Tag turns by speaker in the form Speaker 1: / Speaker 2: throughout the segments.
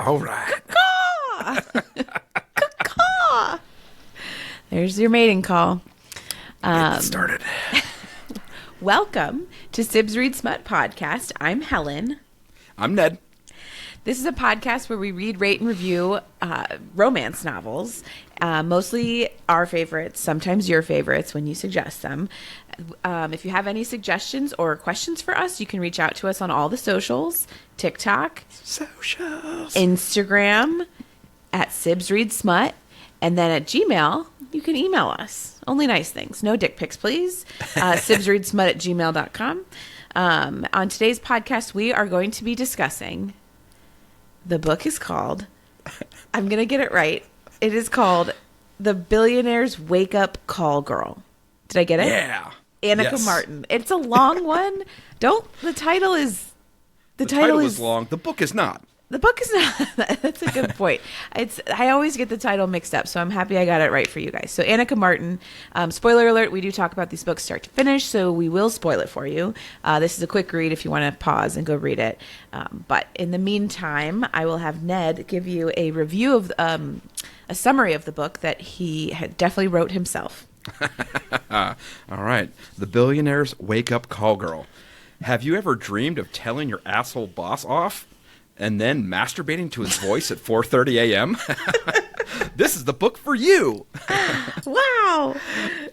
Speaker 1: All right.
Speaker 2: Caw! Caw! There's your mating call.
Speaker 1: Get started.
Speaker 2: Welcome to Sibs Read Smut podcast. I'm Helen.
Speaker 1: I'm Ned.
Speaker 2: This is a podcast where we read, rate, and review romance novels. Mostly our favorites, sometimes your favorites when you suggest them. If you have any suggestions or questions for us, you can reach out to us on all the socials. TikTok.
Speaker 1: Socials.
Speaker 2: Instagram at Sibs Read Smut. And then at Gmail, you can email us. Only nice things. No dick pics, please. sibsreadsmut@gmail.com. On today's podcast, we are going to be discussing... The book is called... I'm going to get it right. It is called The Billionaire's Wake-Up Call Girl. Did I get it?
Speaker 1: Yeah.
Speaker 2: Annika Martin. It's a long one. The title is...
Speaker 1: The title is long. The book is not.
Speaker 2: The book is not. That's a good point. I always get the title mixed up, so I'm happy I got it right for you guys. So Annika Martin, spoiler alert, we do talk about these books start to finish, so we will spoil it for you. This is a quick read if you want to pause and go read it. But in the meantime, I will have Ned give you a review of a summary of the book that he had definitely wrote himself.
Speaker 1: All right. The Billionaire's Wake-Up Call Girl. Have you ever dreamed of telling your asshole boss off? And then masturbating to his voice at 4:30 a.m.? This is the book for you.
Speaker 2: Wow.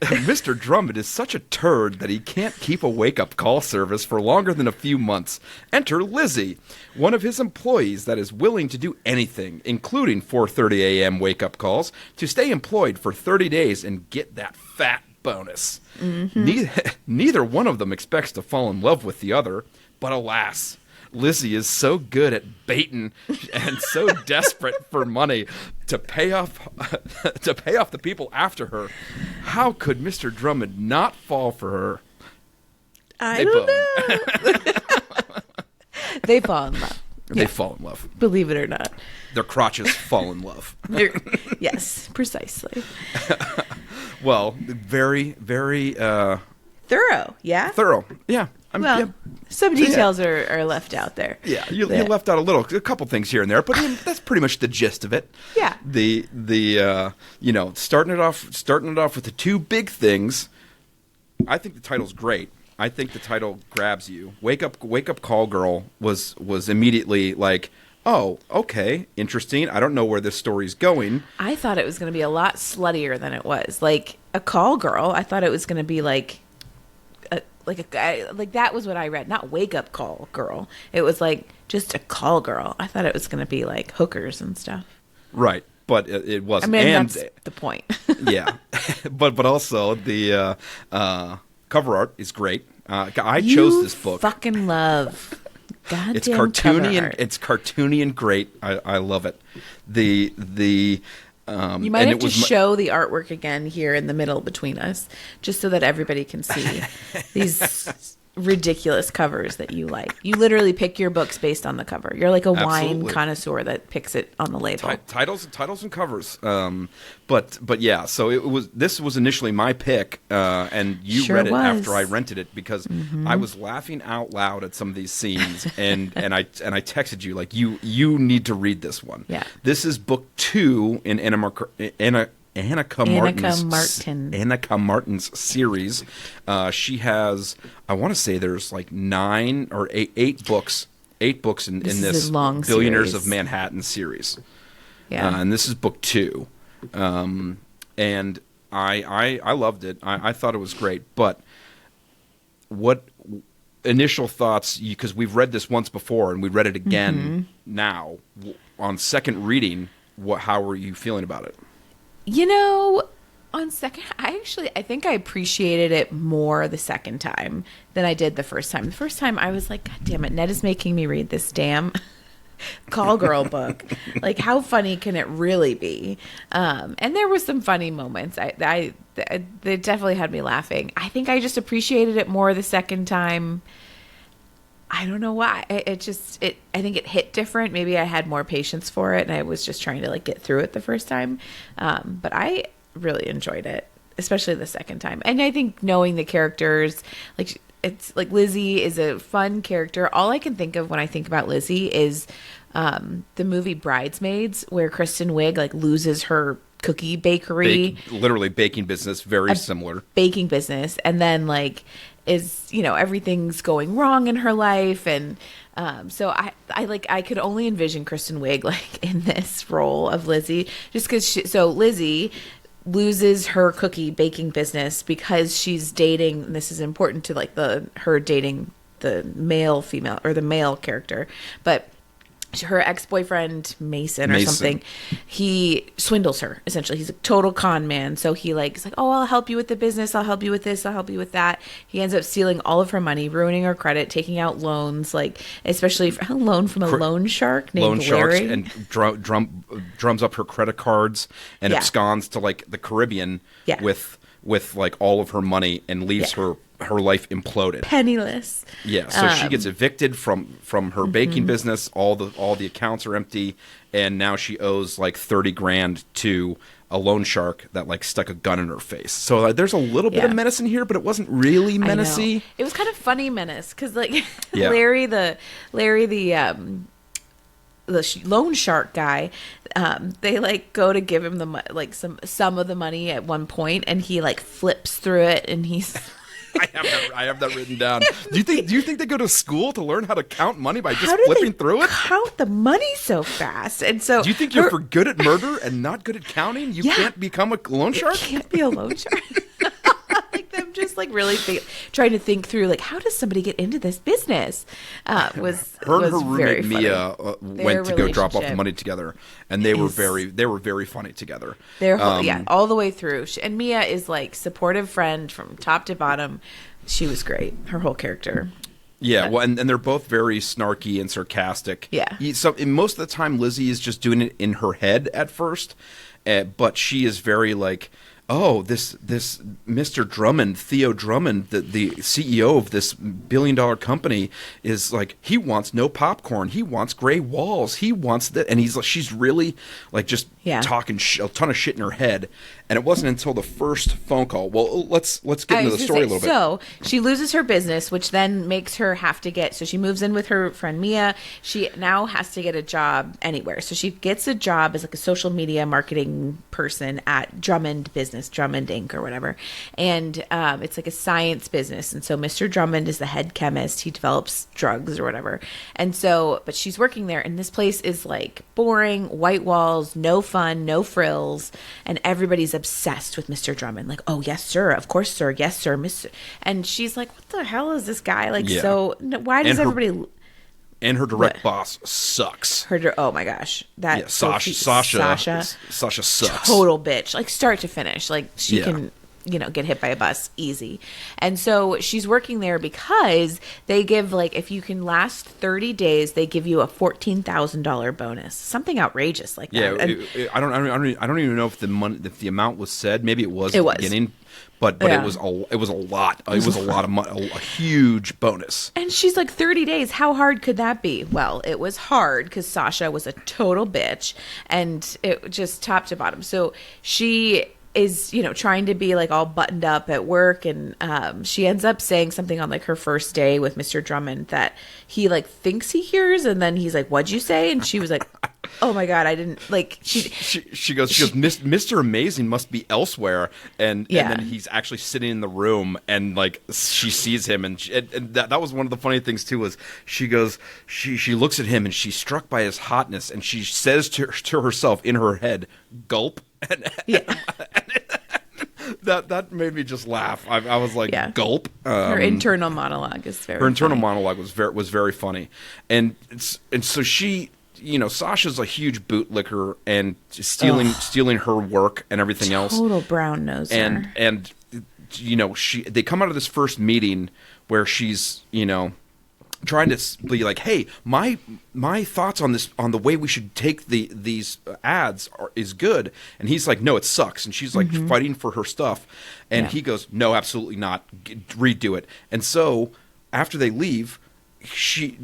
Speaker 1: Mr. Drummond is such a turd that he can't keep a wake-up call service for longer than a few months. Enter Lizzie, one of his employees that is willing to do anything, including 4:30 a.m. wake-up calls, to stay employed for 30 days and get that fat bonus. Mm-hmm. Neither one of them expects to fall in love with the other, but alas... Lizzie is so good at baiting and so desperate for money to pay off the people after her. How could Mr. Drummond not fall for her?
Speaker 2: I don't know. They fall in love.
Speaker 1: They fall in love.
Speaker 2: Believe it or not.
Speaker 1: Their crotches fall in love.
Speaker 2: Yes, precisely.
Speaker 1: Well, very, very...
Speaker 2: Thorough, yeah?
Speaker 1: Thorough, yeah.
Speaker 2: Some details are left out there.
Speaker 1: Yeah, you left out a couple things here and there, but that's pretty much the gist of it.
Speaker 2: Yeah.
Speaker 1: Starting it off with the two big things. I think the title's great. I think the title grabs you. Wake up call girl was immediately like, oh, okay, interesting. I don't know where this story's going.
Speaker 2: I thought it was going to be a lot sluttier than it was. Like a call girl, I thought it was going to be like that was what I read, not wake up call girl. It was like just a call girl. I thought it was going to be like hookers and stuff.
Speaker 1: Right, but it wasn't.
Speaker 2: I mean, and that's the point.
Speaker 1: Yeah, but also the cover art is great. I chose this book.
Speaker 2: Fucking love. Goddamn
Speaker 1: it's cartoony
Speaker 2: cover
Speaker 1: and
Speaker 2: art.
Speaker 1: it's cartoony and great. I love it.
Speaker 2: You might have to show the artwork again here in the middle between us, just so that everybody can see these ridiculous covers that you like. You literally pick your books based on the cover. You're like a wine connoisseur that picks it on the label.
Speaker 1: Titles and covers. But yeah, so this was initially my pick, and you read it after I rented it because I was laughing out loud at some of these scenes, and I texted you like you need to read this one.
Speaker 2: Yeah.
Speaker 1: This is book 2 in Annika Martin's series. She has, I want to say there's like 9 or 8 books. 8 books in this
Speaker 2: long
Speaker 1: Billionaires
Speaker 2: series
Speaker 1: of Manhattan series.
Speaker 2: Yeah.
Speaker 1: And this is book 2. And I loved it. I thought it was great. But what initial thoughts, because we've read this once before and we read it again now, on second reading, how were you feeling about it?
Speaker 2: On second, I think I appreciated it more the second time than I did the first time. The first time I was like, God damn it, Ned is making me read this damn call girl book. Like, how funny can it really be? And there were some funny moments. They definitely had me laughing. I think I just appreciated it more the second time. I don't know why. I think it hit different. Maybe I had more patience for it, and I was just trying to like get through it the first time. But I really enjoyed it, especially the second time. And I think knowing the characters, like it's like Lizzie is a fun character. All I can think of when I think about Lizzie is the movie Bridesmaids, where Kristen Wiig like loses her cookie bakery,
Speaker 1: literally baking business, very similar
Speaker 2: baking business, and then like is, you know, everything's going wrong in her life, and so I could only envision Kristen Wiig like in this role of Lizzie, just because so Lizzie loses her cookie baking business because she's dating, and this is important to like her dating the female or the male character, but her ex-boyfriend Mason something, he swindles her essentially. He's a total con man. So he like is like, oh, I'll help you with the business, I'll help you with this, I'll help you with that. He ends up stealing all of her money, ruining her credit, taking out loans, like especially a loan from a loan shark named Larry,
Speaker 1: and drums up her credit cards and absconds to like the Caribbean with like all of her money and leaves her life imploded,
Speaker 2: penniless.
Speaker 1: Yeah, so she gets evicted from her baking business. All the accounts are empty, and now she owes like $30,000 to a loan shark that like stuck a gun in her face. So there's a little bit of menace in here, but it wasn't really menacey.
Speaker 2: It was kind of funny menace because like Larry the loan shark guy, they like go to give him the like some of the money at one point, and he like flips through it, and he's.
Speaker 1: I have that written down. Do you think they go to school to learn how to count money by just flipping through it?
Speaker 2: Count the money so fast, and so.
Speaker 1: Do you think you're good at murder and not good at counting? You can't become a loan shark.
Speaker 2: You can't be a loan shark. Like them just like really trying to think through like how does somebody get into this business? Her roommate Mia
Speaker 1: went to go drop off the money together, and they were very funny together.
Speaker 2: All the way through. And Mia is like supportive friend from top to bottom. She was great. Her whole character.
Speaker 1: Yeah, well, and they're both very snarky and sarcastic.
Speaker 2: Yeah.
Speaker 1: So most of the time, Lizzie is just doing it in her head at first, but she is very like, oh, this Mr. Drummond, Theo Drummond, the CEO of this billion-dollar company, is like, he wants no popcorn. He wants gray walls. He wants that. And she's really like just talking a ton of shit in her head. And it wasn't until the first phone call. Well, let's get into the story a little bit.
Speaker 2: So she loses her business, which then makes her have to get. So she moves in with her friend Mia. She now has to get a job anywhere. So she gets a job as like a social media marketing person at Drummond Inc. or whatever. And it's like a science business. And so Mr. Drummond is the head chemist. He develops drugs or whatever. And so, but she's working there, and this place is like boring, white walls, no fun, no frills, and everybody's obsessed with Mr. Drummond. Like, oh, yes, sir. Of course, sir. Yes, sir. Mr. And she's like, what the hell is this guy? Like, so why does everybody...
Speaker 1: And her direct boss sucks.
Speaker 2: Oh my gosh,
Speaker 1: Sasha sucks.
Speaker 2: Total bitch, like start to finish. Like she can, get hit by a bus easy. And so she's working there because they give like if you can last 30 days, they give you a $14,000 bonus, something outrageous like that.
Speaker 1: Yeah, I don't even know if the amount was said. Maybe it was at the beginning. But it was a lot. It was a lot of money, a huge bonus.
Speaker 2: And she's like, 30 days. How hard could that be? Well, it was hard because Sasha was a total bitch, and it just top to bottom. So she is, trying to be like all buttoned up at work, and she ends up saying something on like her first day with Mr. Drummond that he like thinks he hears, and then he's like, "What'd you say?" And she was like, "Oh my god, I didn't like."
Speaker 1: She goes, Mr. Amazing must be elsewhere, and then he's actually sitting in the room, and like she sees him, and that was one of the funny things too. Was she goes, she looks at him, and she's struck by his hotness, and she says to herself in her head, "Gulp." That made me just laugh. I was like, gulp.
Speaker 2: Her internal monologue is very.
Speaker 1: Her internal monologue was very funny, and so she, Sasha's a huge bootlicker and stealing her work and everything else.
Speaker 2: Total brown noser.
Speaker 1: And they come out of this first meeting where she's trying to be like, hey, my thoughts on the way we should take these ads is good, and he's like, no, it sucks, and she's like fighting for her stuff, and he goes, no, absolutely not, redo it. And so after they leave,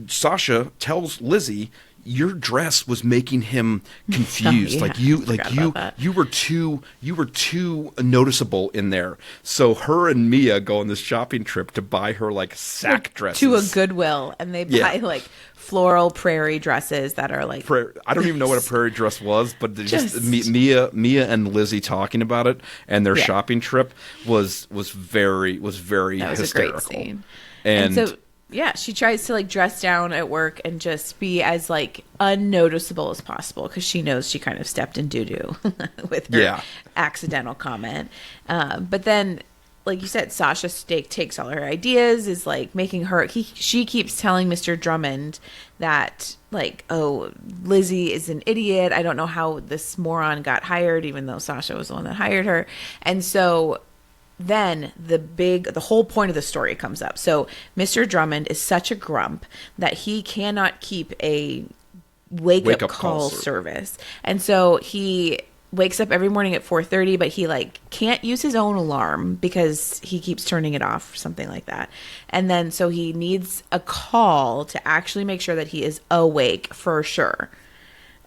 Speaker 1: Sasha tells Lizzie, your dress was making him confused.
Speaker 2: Oh, yeah.
Speaker 1: You were too noticeable in there. So her and Mia go on this shopping trip to buy her like sack dresses
Speaker 2: to a Goodwill, and they buy like floral prairie dresses that are like
Speaker 1: I don't even know what a prairie dress was, but just Mia and Lizzie talking about it and their shopping trip was very
Speaker 2: that was
Speaker 1: hysterical.
Speaker 2: A great scene.
Speaker 1: And
Speaker 2: so yeah, she tries to like dress down at work and just be as like unnoticeable as possible because she knows she kind of stepped in doo-doo with her accidental comment. But then, like you said, Sasha takes all her ideas, is like making her. She keeps telling Mr. Drummond that like, oh, Lizzie is an idiot. I don't know how this moron got hired, even though Sasha was the one that hired her. And so then the whole point of the story comes up. So Mr. Drummond is such a grump that he cannot keep a wake-up call service. And so he wakes up every morning at 4:30, but he like can't use his own alarm because he keeps turning it off or something like that. And then so he needs a call to actually make sure that he is awake for sure.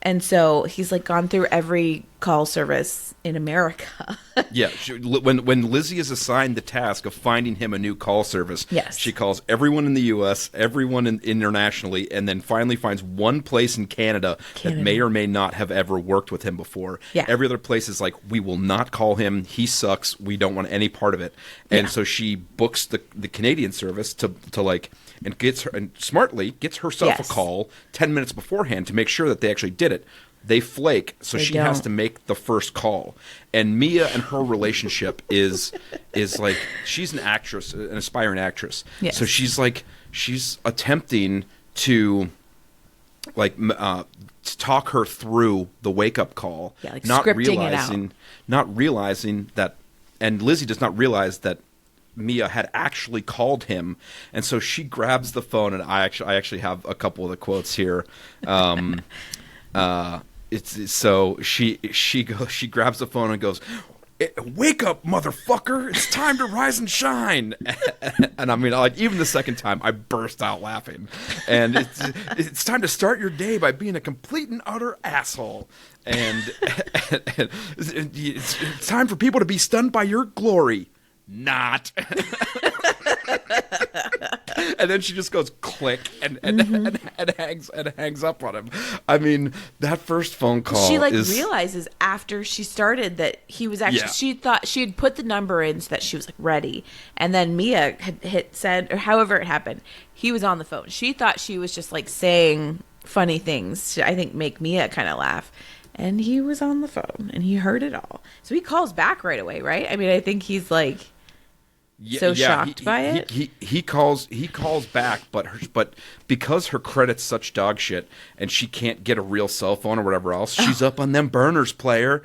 Speaker 2: And so he's like gone through every call service in America.
Speaker 1: Yeah, when Lizzie is assigned the task of finding him a new call service, she calls everyone in the U.S., everyone internationally, and then finally finds one place in Canada that may or may not have ever worked with him before.
Speaker 2: Yeah.
Speaker 1: Every other place is like, we will not call him. He sucks. We don't want any part of it. And so she books the Canadian service to like, and smartly gets herself a call 10 minutes beforehand to make sure that they actually did it. They flake, so she has to make the first call. And Mia and her relationship is like, she's an actress, an aspiring actress. Yes. So she's attempting to like talk her through the wake up call,
Speaker 2: like scripting it out.
Speaker 1: Not realizing that, and Lizzie does not realize that Mia had actually called him, and so she grabs the phone, and I actually have a couple of the quotes here. So she grabs the phone and goes, "Wake up, motherfucker! It's time to rise and shine." And I mean, like, even the second time, I burst out laughing. And it's time to start your day by being a complete and utter asshole. And it's time for people to be stunned by your glory. Not. And then she just goes click and hangs up on him. I mean, that first phone call.
Speaker 2: She realizes after she started that he was actually. She thought she had put the number in so that she was like ready, and then Mia had hit send or however it happened. He was on the phone. She thought she was just like saying funny things to, I think, make Mia kind of laugh. And he was on the phone and he heard it all. So he calls back right away, right? I mean, I think he's like. Shocked by it.
Speaker 1: He calls back, but because her credit's such dog shit and she can't get a real cell phone or whatever else, she's up on them burners, player.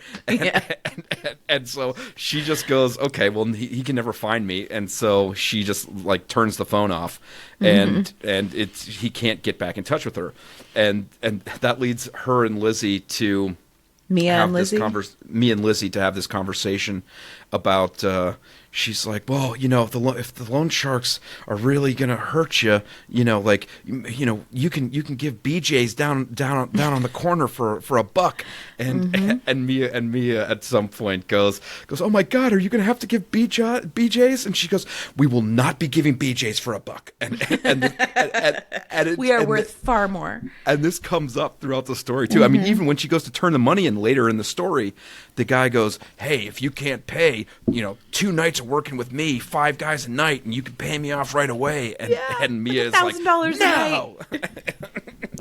Speaker 1: And so she just goes, okay, well he can never find me, and so she just like turns the phone off, and he can't get back in touch with her, and that leads her and Lizzie to Mia and Lizzie to have this conversation about. She's like, well, you know, if the loan sharks are really gonna hurt you, you know, like, you know, you can give BJ's down on the corner for $1, and Mia at some point goes, oh my God, are you gonna have to give BJ's? And she goes, we will not be giving BJ's for $1, and
Speaker 2: we are worth far more.
Speaker 1: And this comes up throughout the story too. I mean, even when she goes to turn the money in later in the story, the guy goes, hey, if you can't pay, you know, 2 nights of working with me, 5 guys a night, and you can pay me off right away. And Mia is like, no.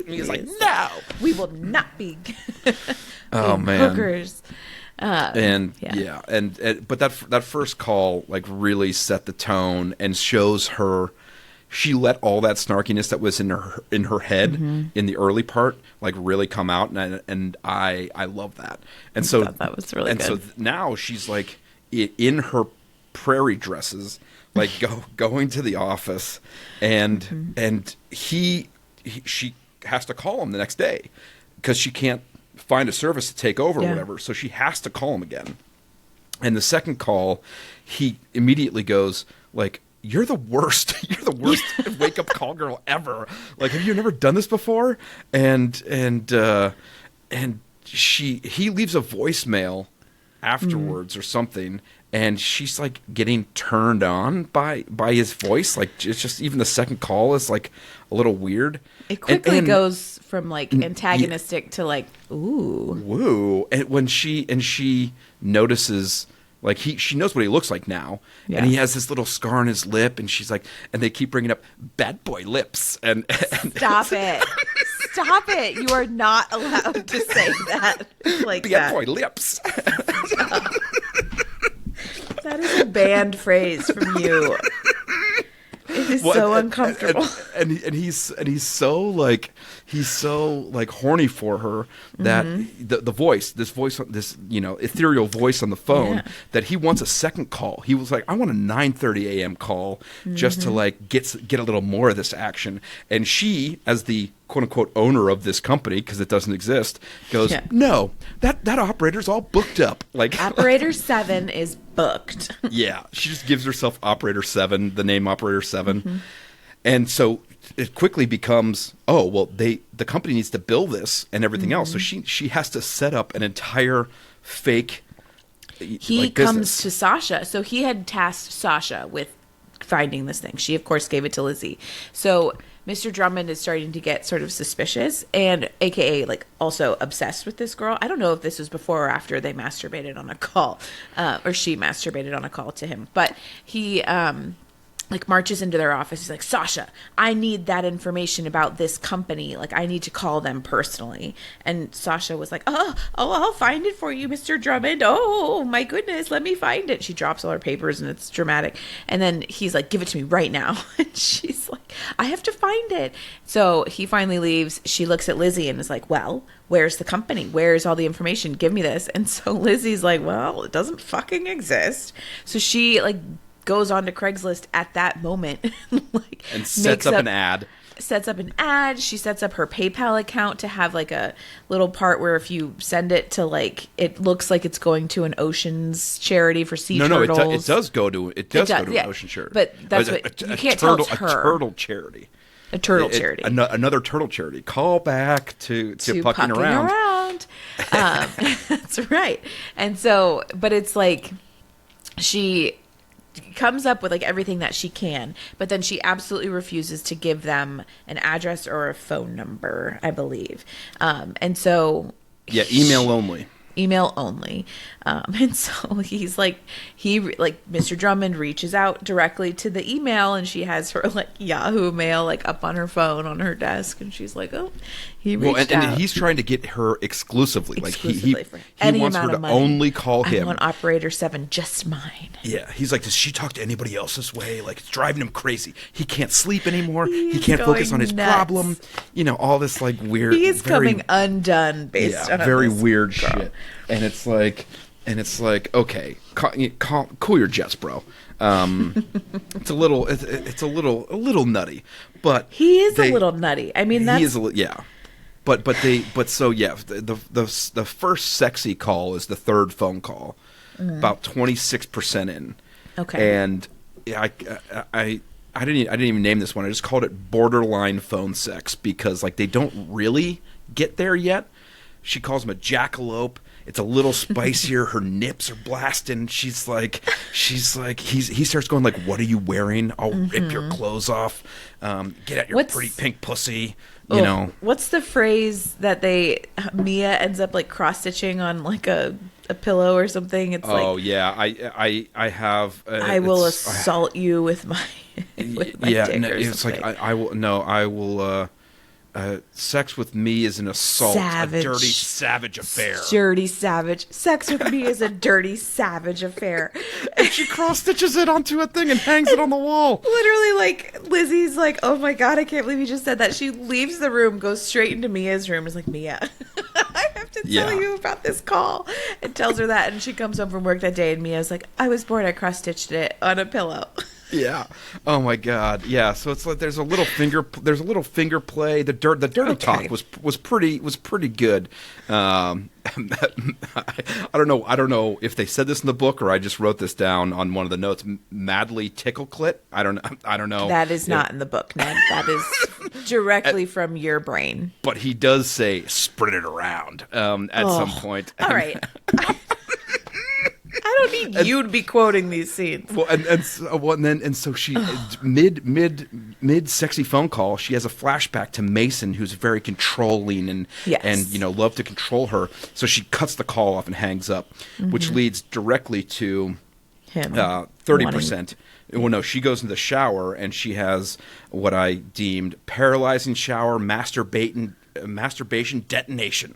Speaker 1: Mia's like, no.
Speaker 2: We will not be
Speaker 1: hookers.
Speaker 2: But
Speaker 1: that first call like really set the tone and shows her. She let all that snarkiness that was in her head in the early part like really come out, and I love that. And so
Speaker 2: that was really good.
Speaker 1: And so now she's like in her prairie dresses, like going to the office, and she has to call him the next day because she can't find a service to take over or whatever. So she has to call him again. And the second call, he immediately goes like, you're the worst. You're the worst wake up call girl ever. Like, have you never done this before? And he leaves a voicemail afterwards or something, and she's like getting turned on by his voice. Like, it's just, even the second call is like a little weird.
Speaker 2: It quickly goes from like antagonistic to like, ooh,
Speaker 1: woo. And when she notices, like, she knows what he looks like now, and he has this little scar on his lip, and she's like, and they keep bringing up bad boy lips, and
Speaker 2: stop it. Stop it. You are not allowed to say that like
Speaker 1: bad
Speaker 2: that.
Speaker 1: boy lips.
Speaker 2: That is a banned phrase from you. It is so uncomfortable.
Speaker 1: And he's so like horny for her that the voice, this ethereal voice on the phone, that he wants a second call. He was like, I want a 9:30 a.m. call just to like get a little more of this action. And she, as the quote unquote owner of this company, because it doesn't exist, goes, no, that operator's all booked up. Like,
Speaker 2: Operator 7 is booked.
Speaker 1: Yeah, she just gives herself Operator 7, the name Operator 7. And so it quickly becomes, oh, well, the company needs to bill this and everything else. So she has to set up an entire fake
Speaker 2: He comes to Sasha. So he had tasked Sasha with finding this thing. She, of course, gave it to Lizzie. So Mr. Drummond is starting to get sort of suspicious and AKA like also obsessed with this girl. I don't know if this was before or after they masturbated on a call, or she masturbated on a call to him, but he like marches into their office. He's like, Sasha, I need that information about this company. Like, I need to call them personally. And Sasha was like, oh, I'll find it for you, Mr. Drummond. Oh, my goodness, let me find it. She drops all her papers and it's dramatic. And then he's like, give it to me right now. And she's like, I have to find it. So he finally leaves. She looks at Lizzie and is like, well, where's the company? Where's all the information? Give me this. And so Lizzie's like, well, it doesn't fucking exist. So she like goes on to Craigslist at that moment like,
Speaker 1: and sets up an ad.
Speaker 2: She sets up her PayPal account to have like a little part where if you send it to like, it looks like it's going to an oceans charity for sea turtles.
Speaker 1: No, it does go to an ocean charity.
Speaker 2: But that's what you can't tell it's her.
Speaker 1: A turtle charity.
Speaker 2: A turtle charity.
Speaker 1: Another turtle charity. Call back to Pucking Around.
Speaker 2: That's right. And so, but it's like she comes up with like everything that she can, but then she absolutely refuses to give them an address or a phone number, I believe. And so
Speaker 1: email only.
Speaker 2: And so he's like, Mr. Drummond reaches out directly to the email, and she has her like Yahoo Mail like up on her phone on her desk, and she's like, oh, he reached out.
Speaker 1: And he's trying to get her exclusively. Like he
Speaker 2: any
Speaker 1: wants her to only call him.
Speaker 2: I want Operator 7 just mine.
Speaker 1: Yeah, he's like, does she talk to anybody else this way? Like, it's driving him crazy. He can't sleep anymore. He can't focus on his problem. You know, all this like weird.
Speaker 2: He is coming undone based on
Speaker 1: very weird shit. And it's like, okay, cool your jets, bro. It's a little nutty, but
Speaker 2: he is a little nutty. I mean,
Speaker 1: he is the first sexy call is the third phone call, about 26% in.
Speaker 2: Okay,
Speaker 1: and I didn't even name this one. I just called it borderline phone sex because like they don't really get there yet. She calls him a jackalope. It's a little spicier. Her nips are blasting. He's he starts going like, what are you wearing? I'll rip your clothes off. Get at your pretty pink pussy. You know.
Speaker 2: What's the phrase that Mia ends up like cross stitching on like a pillow or something? It's
Speaker 1: I have.
Speaker 2: I will assault you with my dick or something.
Speaker 1: Like I will. Sex with me is an assault,
Speaker 2: savage.
Speaker 1: A dirty, savage affair.
Speaker 2: Dirty savage. Sex with me is a dirty, savage affair.
Speaker 1: And she cross stitches it onto a thing and hangs it on the wall.
Speaker 2: Literally, like, Lizzie's like, oh my God, I can't believe you just said that. She leaves the room, goes straight into Mia's room, is like, Mia, I have to tell you about this call. And tells her that, and she comes home from work that day, and Mia's like, I was bored, I cross stitched it on a pillow.
Speaker 1: Yeah. Oh my God. Yeah. So it's like there's a little finger play. The dirty talk was pretty good. I don't know if they said this in the book or I just wrote this down on one of the notes. Madly tickle clit. I don't know.
Speaker 2: That is not in the book, Ned. That is directly from your brain.
Speaker 1: But he does say spread it around at some point.
Speaker 2: All right. I don't need you to be quoting these scenes.
Speaker 1: Well, and so she mid sexy phone call, she has a flashback to Mason, who's very controlling and love to control her. So she cuts the call off and hangs up, which leads directly to
Speaker 2: him
Speaker 1: 30%. Well, no, she goes into the shower and she has what I deemed paralyzing shower masturbation detonation.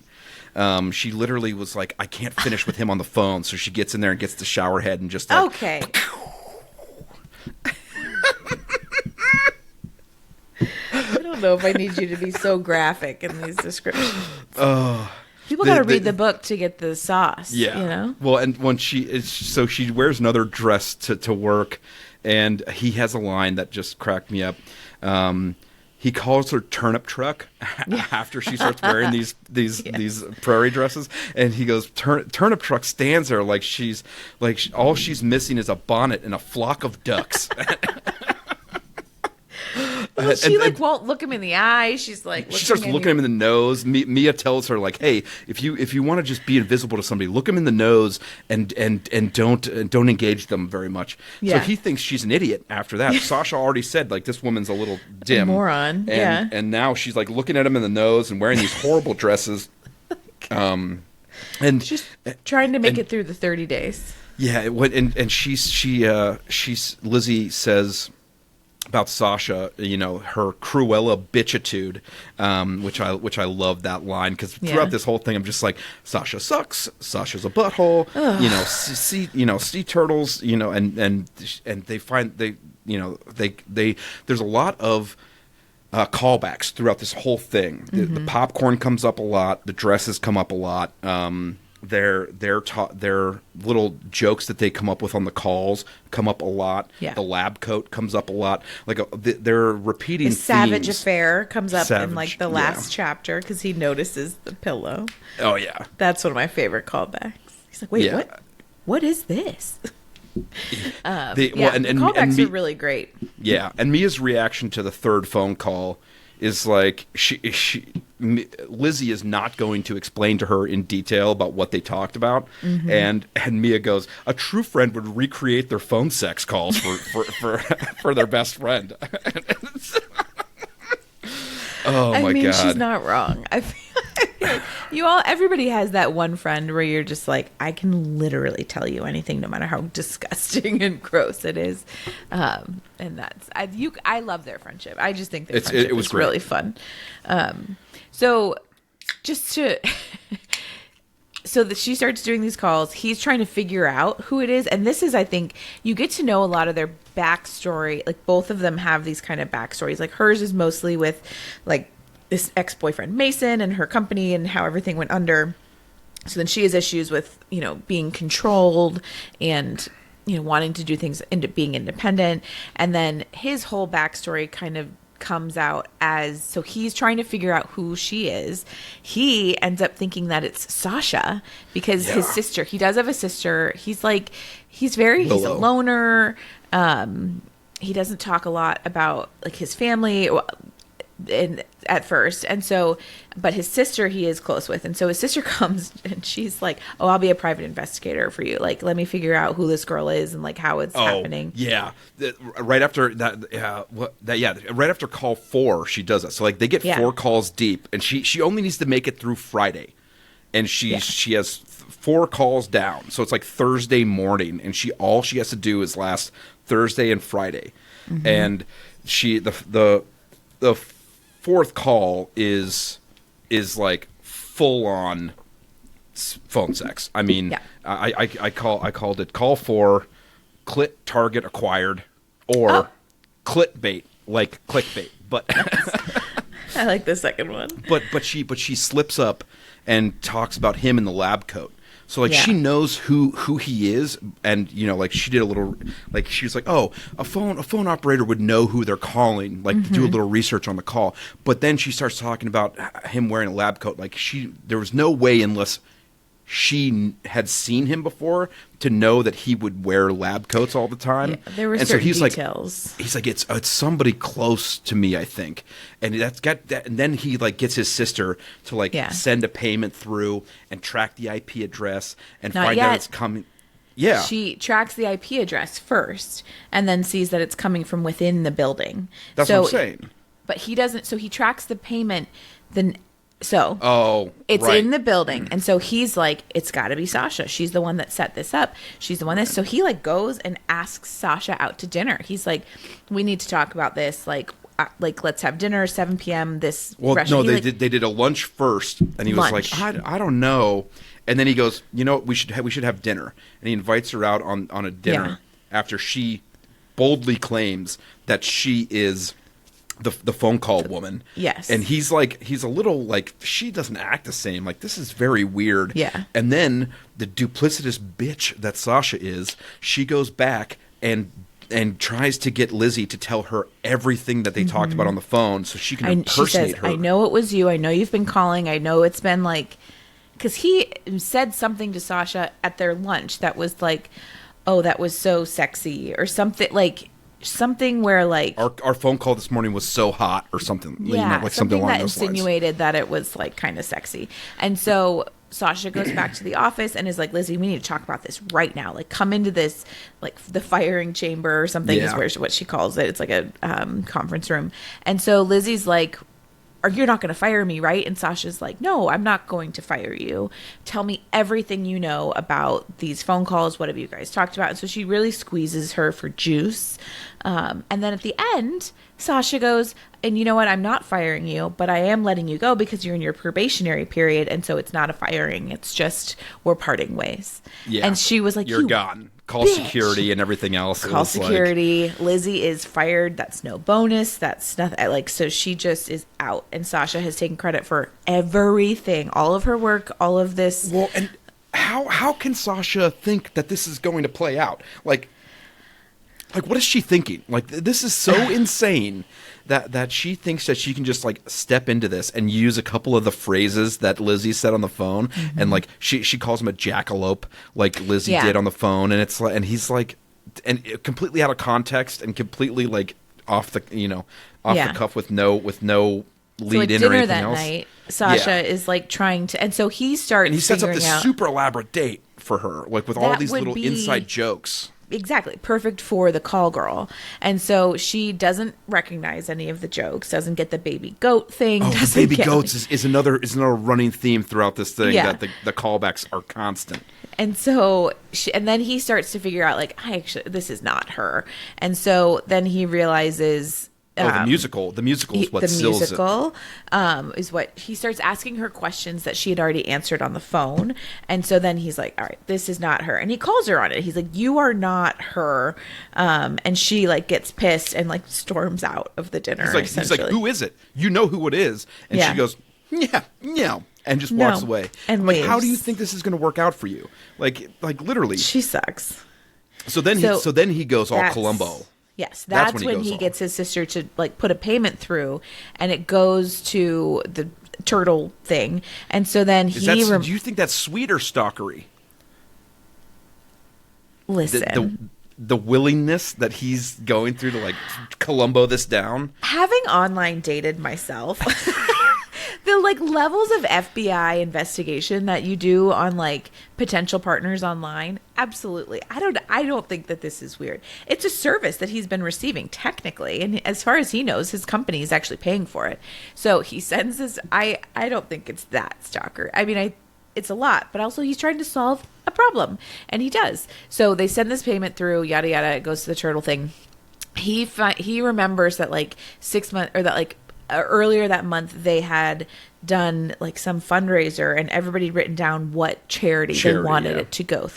Speaker 1: She literally was like, I can't finish with him on the phone. So she gets in there and gets the shower head and just like...
Speaker 2: Okay. I don't know if I need you to be so graphic in these descriptions. People got to read the book to get the sauce.
Speaker 1: Yeah.
Speaker 2: You know?
Speaker 1: Well, and when she wears another dress to work, and he has a line that just cracked me up. He calls her turnip truck after she starts wearing these prairie dresses, and he goes, turnip truck stands there like all she's missing is a bonnet and a flock of ducks.
Speaker 2: Well, she won't look him in the eye. She's like,
Speaker 1: she starts looking him in the nose. Mia tells her like, "Hey, if you want to just be invisible to somebody, look him in the nose and don't engage them very much."
Speaker 2: Yeah.
Speaker 1: So he thinks she's an idiot. After that, Sasha already said like, "This woman's a little dim,
Speaker 2: moron."
Speaker 1: And now she's like looking at him in the nose and wearing these horrible dresses. And
Speaker 2: just trying to make it through the 30 days.
Speaker 1: Yeah, and Lizzie says about Sasha, her Cruella bitchitude, which I love that line because throughout this whole thing I'm just like, Sasha sucks, Sasha's a butthole, sea turtles, and they find they there's a lot of callbacks throughout this whole thing. The popcorn comes up a lot, the dresses come up a lot. Their little jokes that they come up with on the calls come up a lot.
Speaker 2: Yeah.
Speaker 1: The lab coat comes up a lot. Like they're repeating
Speaker 2: His savage
Speaker 1: themes.
Speaker 2: affair comes up in like the last chapter because he notices the pillow.
Speaker 1: Oh yeah,
Speaker 2: that's one of my favorite callbacks. He's like, wait, what is this? The callbacks are really great.
Speaker 1: Yeah, and Mia's reaction to the third phone call is like Lizzie is not going to explain to her in detail about what they talked about, and Mia goes, a true friend would recreate their phone sex calls for their best friend. I mean,
Speaker 2: she's not wrong. I feel everybody has that one friend where you're just like, I can literally tell you anything, no matter how disgusting and gross it is. And I love their friendship. I just think their friendship was really fun. So that she starts doing these calls, he's trying to figure out who it is. And this is, I think, you get to know a lot of their backstory. Like both of them have these kind of backstories. Like hers is mostly with like this ex-boyfriend Mason and her company and how everything went under. So then she has issues with, being controlled and, wanting to do things, being independent. And then his whole backstory kind of comes out so he's trying to figure out who she is. He ends up thinking that it's Sasha because his sister, he does have a sister. He's a loner. He doesn't talk a lot about like his family at first. And so, but his sister he is close with. And so his sister comes and she's like, oh, I'll be a private investigator for you. Like, let me figure out who this girl is and like how it's happening.
Speaker 1: Yeah. Right after right after call 4, she does that. So like they get 4 calls deep and she only needs to make it through Friday. And she has 4 calls down. So it's like Thursday morning and all she has to do is last Thursday and Friday. And the 4th call is like full on phone sex. I mean, I called it call 4, clit target acquired, or clit bait, like clickbait. But
Speaker 2: I like the second one.
Speaker 1: But she slips up and talks about him in the lab coat. So like
Speaker 2: Yeah.
Speaker 1: she knows who he is, and you know, like she did a little, like she was like, oh, a phone operator would know who they're calling, like to do a little research on the call. But then she starts talking about him wearing a lab coat. Like there was no way unless she had seen him before to know that he would wear lab coats all the time.
Speaker 2: Yeah, there were
Speaker 1: and
Speaker 2: certain
Speaker 1: so he's
Speaker 2: details.
Speaker 1: like, he's like, it's somebody close to me, I think. And that's got that. And then he like gets his sister to like send a payment through and track the IP address and
Speaker 2: Not
Speaker 1: find
Speaker 2: yet.
Speaker 1: out it's coming. Yeah.
Speaker 2: She tracks the IP address first and then sees that it's coming from within the building.
Speaker 1: That's what I'm saying.
Speaker 2: But he doesn't. So he tracks the payment. It's
Speaker 1: right.
Speaker 2: in the building, and so he's like, it's got to be Sasha. She's the one that set this up. She's the one that. So he like goes and asks Sasha out to dinner. He's like, we need to talk about this. Like let's have dinner 7 p.m. This.
Speaker 1: Well,
Speaker 2: restaurant.
Speaker 1: no, they did a lunch first, and he was like, I don't know. And then he goes, you know, we should have dinner, and he invites her out on a dinner after she boldly claims that she is the phone call woman.
Speaker 2: Yes.
Speaker 1: And he's a little like, she doesn't act the same. Like, this is very weird.
Speaker 2: Yeah.
Speaker 1: And then the duplicitous bitch that Sasha is, she goes back and tries to get Lizzie to tell her everything that they talked about on the phone so she can impersonate
Speaker 2: she says,
Speaker 1: her.
Speaker 2: I know it was you. I know you've been calling. I know it's been like, because he said something to Sasha at their lunch that was like, oh, that was so sexy or something like. Something where like
Speaker 1: our phone call this morning was so hot or something.
Speaker 2: Yeah,
Speaker 1: you know, like something along
Speaker 2: that
Speaker 1: those
Speaker 2: insinuated
Speaker 1: lines.
Speaker 2: that it was like kind of sexy. And so Sasha goes back to the office and is like, Lizzie, we need to talk about this right now. Like, come into this, like the firing chamber or something is what she calls it. It's like a conference room. And so Lizzie's like, you're not going to fire me, right? And Sasha's like, no, I'm not going to fire you. Tell me everything you know about these phone calls. What have you guys talked about? And so she really squeezes her for juice. And then at the end, Sasha goes, and you know what? I'm not firing you, but I am letting you go because you're in your probationary period. And so it's not a firing. It's just we're parting ways.
Speaker 1: Yeah.
Speaker 2: And she was like,
Speaker 1: you're gone. Call
Speaker 2: bitch.
Speaker 1: security and everything else.
Speaker 2: Call security. Lizzie is fired. That's no bonus. That's nothing. Like, so she just is out. And Sasha has taken credit for everything, all of her work, all of this.
Speaker 1: Well, and how can Sasha think that this is going to play out? Like what is she thinking? Like, this is so insane that she thinks that she can just like step into this and use a couple of the phrases that Lizzie said on the phone, and like she calls him a jackalope, like Lizzie did on the phone, and it's like, and he's like, and completely out of context and completely like off the the cuff with no lead in or anything
Speaker 2: that
Speaker 1: else.
Speaker 2: Night, Sasha is like trying to, and so he starts.
Speaker 1: And he sets up this
Speaker 2: out,
Speaker 1: super elaborate date for her, like with all these little inside jokes.
Speaker 2: Exactly. Perfect for the call girl. And so she doesn't recognize any of the jokes, doesn't get the baby goat thing.
Speaker 1: Oh, the baby goats is another running theme throughout this thing, that the callbacks are constant. And
Speaker 2: so, and then he starts to figure out, like, this is not her. And so then he realizes...
Speaker 1: the musical is what seals it.
Speaker 2: The musical is what he starts asking her questions that she had already answered on the phone. And so then he's like, all right, this is not her. And he calls her on it. He's like, you are not her. And she like gets pissed and like storms out of the dinner.
Speaker 1: He's like, who is it? You know who it is. And she goes, yeah, and just walks away.
Speaker 2: And
Speaker 1: like, how do you think this is going to work out for you? Like literally.
Speaker 2: She sucks.
Speaker 1: So then he goes all Columbo.
Speaker 2: Yes, that's when he gets his sister to like put a payment through, and it goes to the turtle thing. And so then do
Speaker 1: you think that's sweet or stalkery?
Speaker 2: Listen,
Speaker 1: the willingness that he's going through to like Columbo this down.
Speaker 2: Having online dated myself, the like levels of FBI investigation that you do on like potential partners online, absolutely. I don't think that this is weird. It's a service that he's been receiving technically, and as far as he knows, his company is actually paying for it. So he sends this. I don't think it's that stalker. I mean, it's a lot, but also he's trying to solve a problem, and he does. So they send this payment through, yada yada. It goes to the turtle thing. He remembers that like 6 months, or that like earlier that month they had done like some fundraiser, and everybody had written down what charity they wanted it to go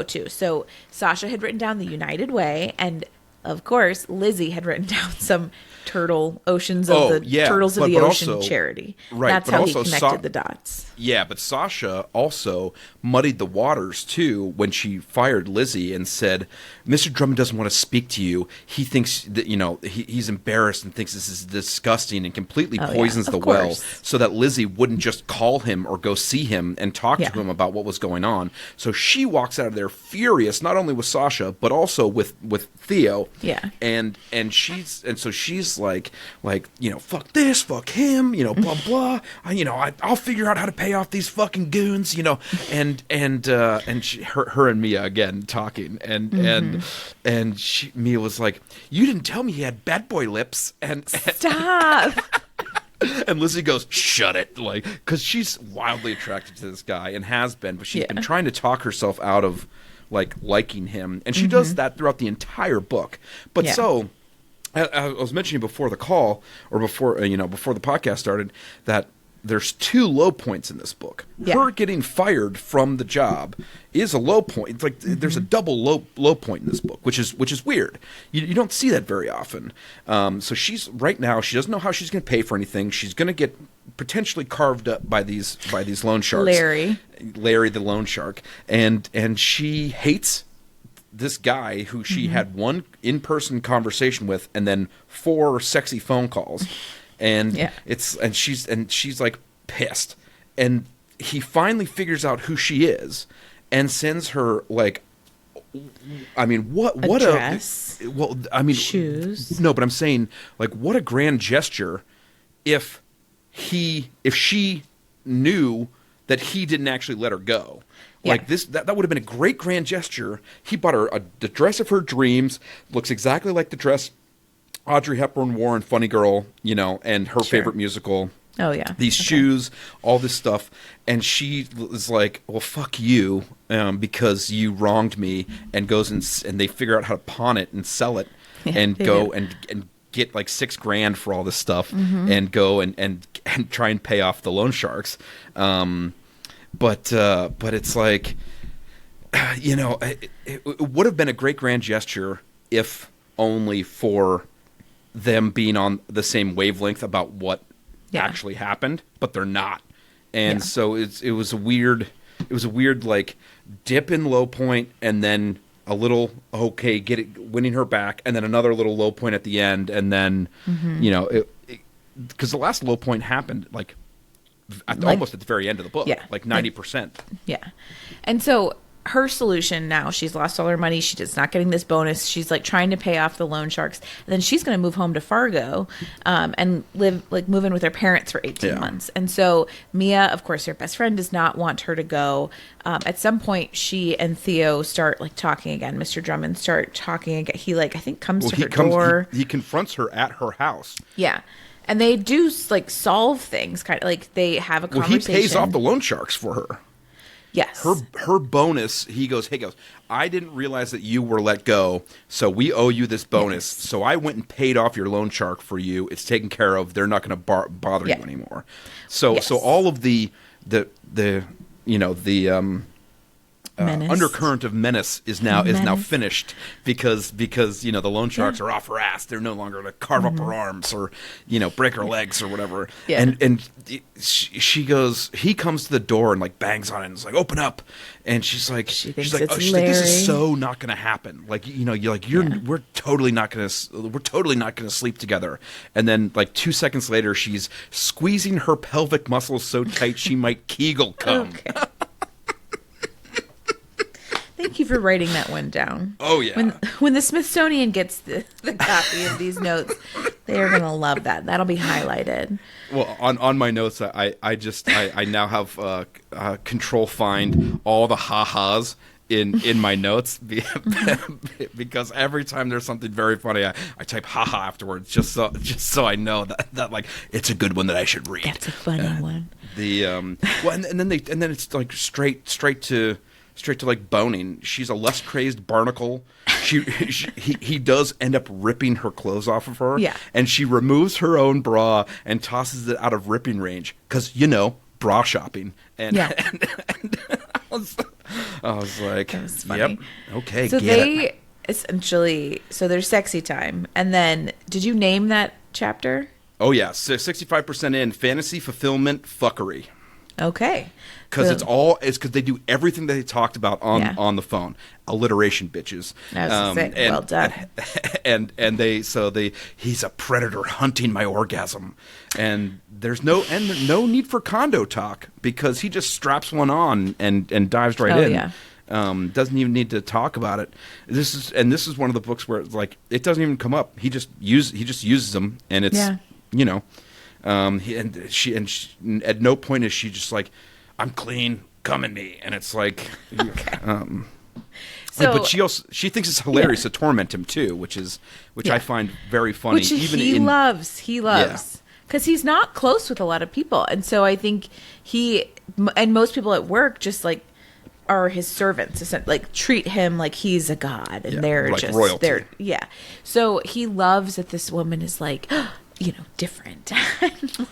Speaker 2: to. So Sasha had written down the United Way, and of course, Lizzie had written down some Oceans of Turtles of the Ocean
Speaker 1: also,
Speaker 2: charity.
Speaker 1: Right,
Speaker 2: That's
Speaker 1: but
Speaker 2: how
Speaker 1: also
Speaker 2: he connected the dots.
Speaker 1: Yeah, but Sasha also muddied the waters, too, when she fired Lizzie and said, Mr. Drummond doesn't want to speak to you. He thinks that, he's embarrassed and thinks this is disgusting and completely poisons the well, so that Lizzie wouldn't just call him or go see him and talk to him about what was going on. So she walks out of there furious, not only with Sasha, but also with Theo.
Speaker 2: Yeah.
Speaker 1: And so she's like, fuck this, fuck him, blah, blah. I'll figure out how to pay off these fucking goons, and her and Mia again talking, and Mia was like, you didn't tell me he had bad boy lips, and
Speaker 2: stop.
Speaker 1: And Lizzie goes, shut it, because she's wildly attracted to this guy and has been, but she's been trying to talk herself out of liking him, and she does that throughout the entire book. But so I was mentioning before the call, or before the podcast started, that there's 2 low points in this book. Her getting fired from the job is a low point. It's like there's a double low point in this book, which is weird. You don't see that very often. So she doesn't know how she's going to pay for anything. She's going to get potentially carved up by these loan sharks. Larry the loan shark, and she hates this guy who she had one in-person conversation with, and then 4 sexy phone calls. And she's like pissed, and he finally figures out who she is and sends her what
Speaker 2: dress, shoes.
Speaker 1: No, but I'm saying, what a grand gesture if she knew that he didn't actually let her go. That would have been a great grand gesture. He bought her the dress of her dreams, looks exactly like the dress Audrey Hepburn wore in Funny Girl, and her favorite musical.
Speaker 2: Oh, yeah.
Speaker 1: These shoes, all this stuff. And she was like, well, fuck you, because you wronged me, and goes and they figure out how to pawn it and sell it, and go and get $6,000 for all this stuff, and go and try and pay off the loan sharks. But it's like, it would have been a great grand gesture if only for them being on the same wavelength about what actually happened, but they're not. And so it was a weird dip in low point, and then a little winning her back, and then another little low point at the end, and then because the last low point happened almost at the very end of the book, 90%.
Speaker 2: Yeah. And so her solution now, she's lost all her money. She's not getting this bonus. She's trying to pay off the loan sharks. And then she's going to move home to Fargo and move in with her parents for 18 months. And so Mia, of course, her best friend, does not want her to go. At some point, she and Theo start talking again. Mr. Drummond start talking again. He I think comes to her door.
Speaker 1: He confronts her at her house.
Speaker 2: Yeah. And they do solve things, kind of they have a conversation.
Speaker 1: Well, he pays off the loan sharks for her.
Speaker 2: Yes.
Speaker 1: Her bonus, he goes, I didn't realize that you were let go, so we owe you this bonus. Yes. So I went and paid off your loan shark for you. It's taken care of. They're not going to bother you anymore. So all of the undercurrent of menace is now finished because the loan sharks are off her ass. They're no longer going to carve up her arms or break her legs or whatever. Yeah. And she goes, he comes to the door and bangs on it and is like, open up. And she's like, this is so not going to happen. We're totally not going to sleep together. And then 2 seconds later, she's squeezing her pelvic muscles so tight she might Kegel come.
Speaker 2: Okay. Thank you for writing that one down.
Speaker 1: Oh, yeah.
Speaker 2: When the Smithsonian gets the copy of these notes, they are going to love that. That'll be highlighted.
Speaker 1: Well, on my notes, I now have control find all the ha-has in my notes because every time there's something very funny, I type haha afterwards just so I know that it's a good one that I should read.
Speaker 2: That's a funny one.
Speaker 1: And then it's straight to boning. She's a less crazed barnacle. He does end up ripping her clothes off of her.
Speaker 2: Yeah.
Speaker 1: And she removes her own bra and tosses it out of ripping range because bra shopping. And, and I was like,
Speaker 2: that was funny.
Speaker 1: Yep, okay.
Speaker 2: So essentially, so there's sexy time. And then, did you name that chapter?
Speaker 1: Oh, yeah. 65% in fantasy fulfillment fuckery.
Speaker 2: Okay.
Speaker 1: Because
Speaker 2: So-
Speaker 1: it's because they do everything that they talked about on the phone. Alliteration, bitches.
Speaker 2: I was gonna say, well done.
Speaker 1: And he's a predator hunting my orgasm, and there's no need for condo talk because he just straps one on and dives right in.
Speaker 2: Yeah.
Speaker 1: Doesn't even need to talk about it. This is one of the books where it's like it doesn't even come up. He just uses them, and it's she at no point is she just like, I'm clean, come at me, and it's like,
Speaker 2: Okay.
Speaker 1: but she thinks it's hilarious to torment him too, which I find very funny.
Speaker 2: Which he loves.
Speaker 1: Yeah.
Speaker 2: Because he's not close with a lot of people. And so I think and most people at work just like are his servants, like treat him like he's a god and they're
Speaker 1: like
Speaker 2: just
Speaker 1: royalty.
Speaker 2: So he loves that this woman is like, different,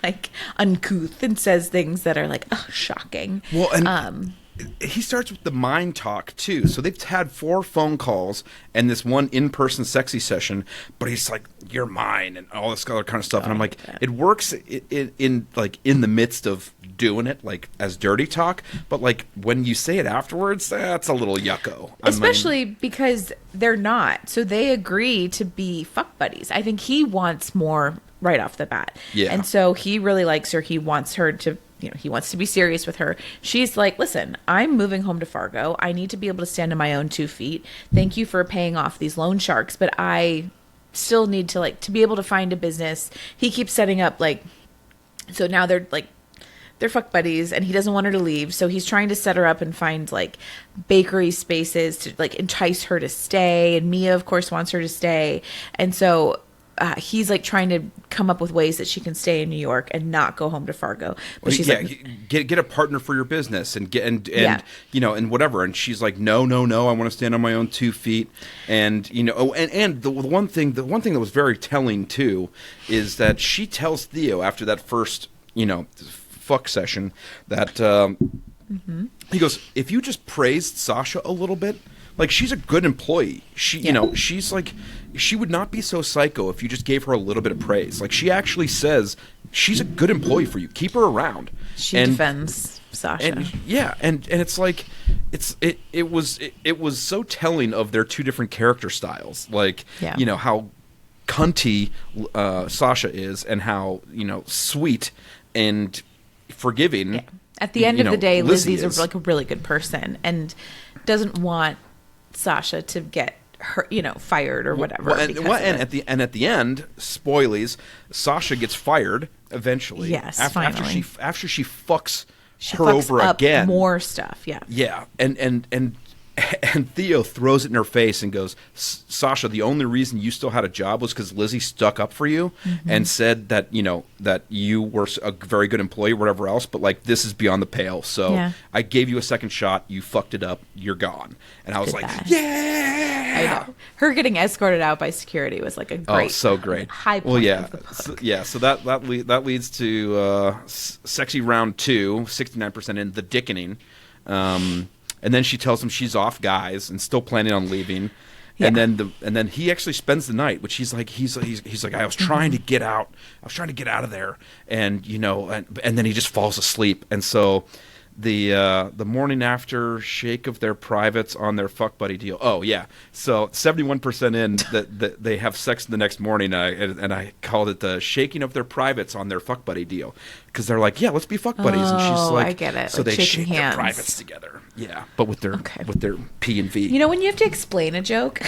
Speaker 2: like uncouth, and says things that are like, shocking.
Speaker 1: Well, and he starts with the mind talk too. So they've had 4 phone calls and this one in-person sexy session, but he's like, "You're mine," and all this other kind of stuff. And I'm like, it works in the midst of doing it, like as dirty talk. But like when you say it afterwards, that's a little yucko.
Speaker 2: Especially because they're not. So they agree to be fuck buddies. I think he wants more right off the bat.
Speaker 1: Yeah.
Speaker 2: And so he really likes her. He wants her to, he wants to be serious with her. She's like, listen, I'm moving home to Fargo. I need to be able to stand on my own 2 feet. Thank you for paying off these loan sharks, but I still need to be able to find a business. He keeps setting up so now they're fuck buddies, and he doesn't want her to leave. So he's trying to set her up and find bakery spaces to entice her to stay. And Mia, of course, wants her to stay. And so he's trying to come up with ways that she can stay in New York and not go home to Fargo. But she's
Speaker 1: get a partner for your business and and whatever. And she's like, no, I want to stand on my own 2 feet. And the one thing that was very telling too is that she tells Theo after that first fuck session that he goes, if you just praised Sasha a little bit. Like, she's a good employee. She's like, she would not be so psycho if you just gave her a little bit of praise. Like, she actually says she's a good employee for you. Keep her around.
Speaker 2: She defends Sasha.
Speaker 1: And it's like, it was so telling of their 2 different character styles. Like, how cunty Sasha is and how, sweet and forgiving.
Speaker 2: Yeah. At the end of the day, Lizzie's
Speaker 1: is.
Speaker 2: a really good person and doesn't want Sasha to get her, fired or whatever.
Speaker 1: And at the end, spoilies, Sasha gets fired eventually.
Speaker 2: Yes,
Speaker 1: finally. After she fucks her
Speaker 2: fucks
Speaker 1: over
Speaker 2: up
Speaker 1: again.
Speaker 2: More stuff. Yeah.
Speaker 1: Yeah, and Theo throws it in her face and goes, Sasha, the only reason you still had a job was because Lizzie stuck up for you and said that that you were a very good employee or whatever else, but this is beyond the pale. So I gave you a second shot. You fucked it up. You're gone. And I was yeah.
Speaker 2: I know. Her getting escorted out by security was a great,
Speaker 1: so great
Speaker 2: high point of the book.
Speaker 1: So that leads to sexy round 2, 69% in the dickening. And then she tells him she's off guys and still planning on leaving. Yeah. And then he actually spends the night, which he's like I was trying to get out. I was trying to get out of there, and and then he just falls asleep. And so the morning after, shake of their privates on their fuck buddy deal. Oh yeah, so 71% in that they have sex the next morning, and I called it the shaking of their privates on their fuck buddy deal because they're like, yeah, let's be fuck buddies, and she's like,
Speaker 2: I get it.
Speaker 1: So they shake their privates together, but with their P and V.
Speaker 2: When you have to explain a joke.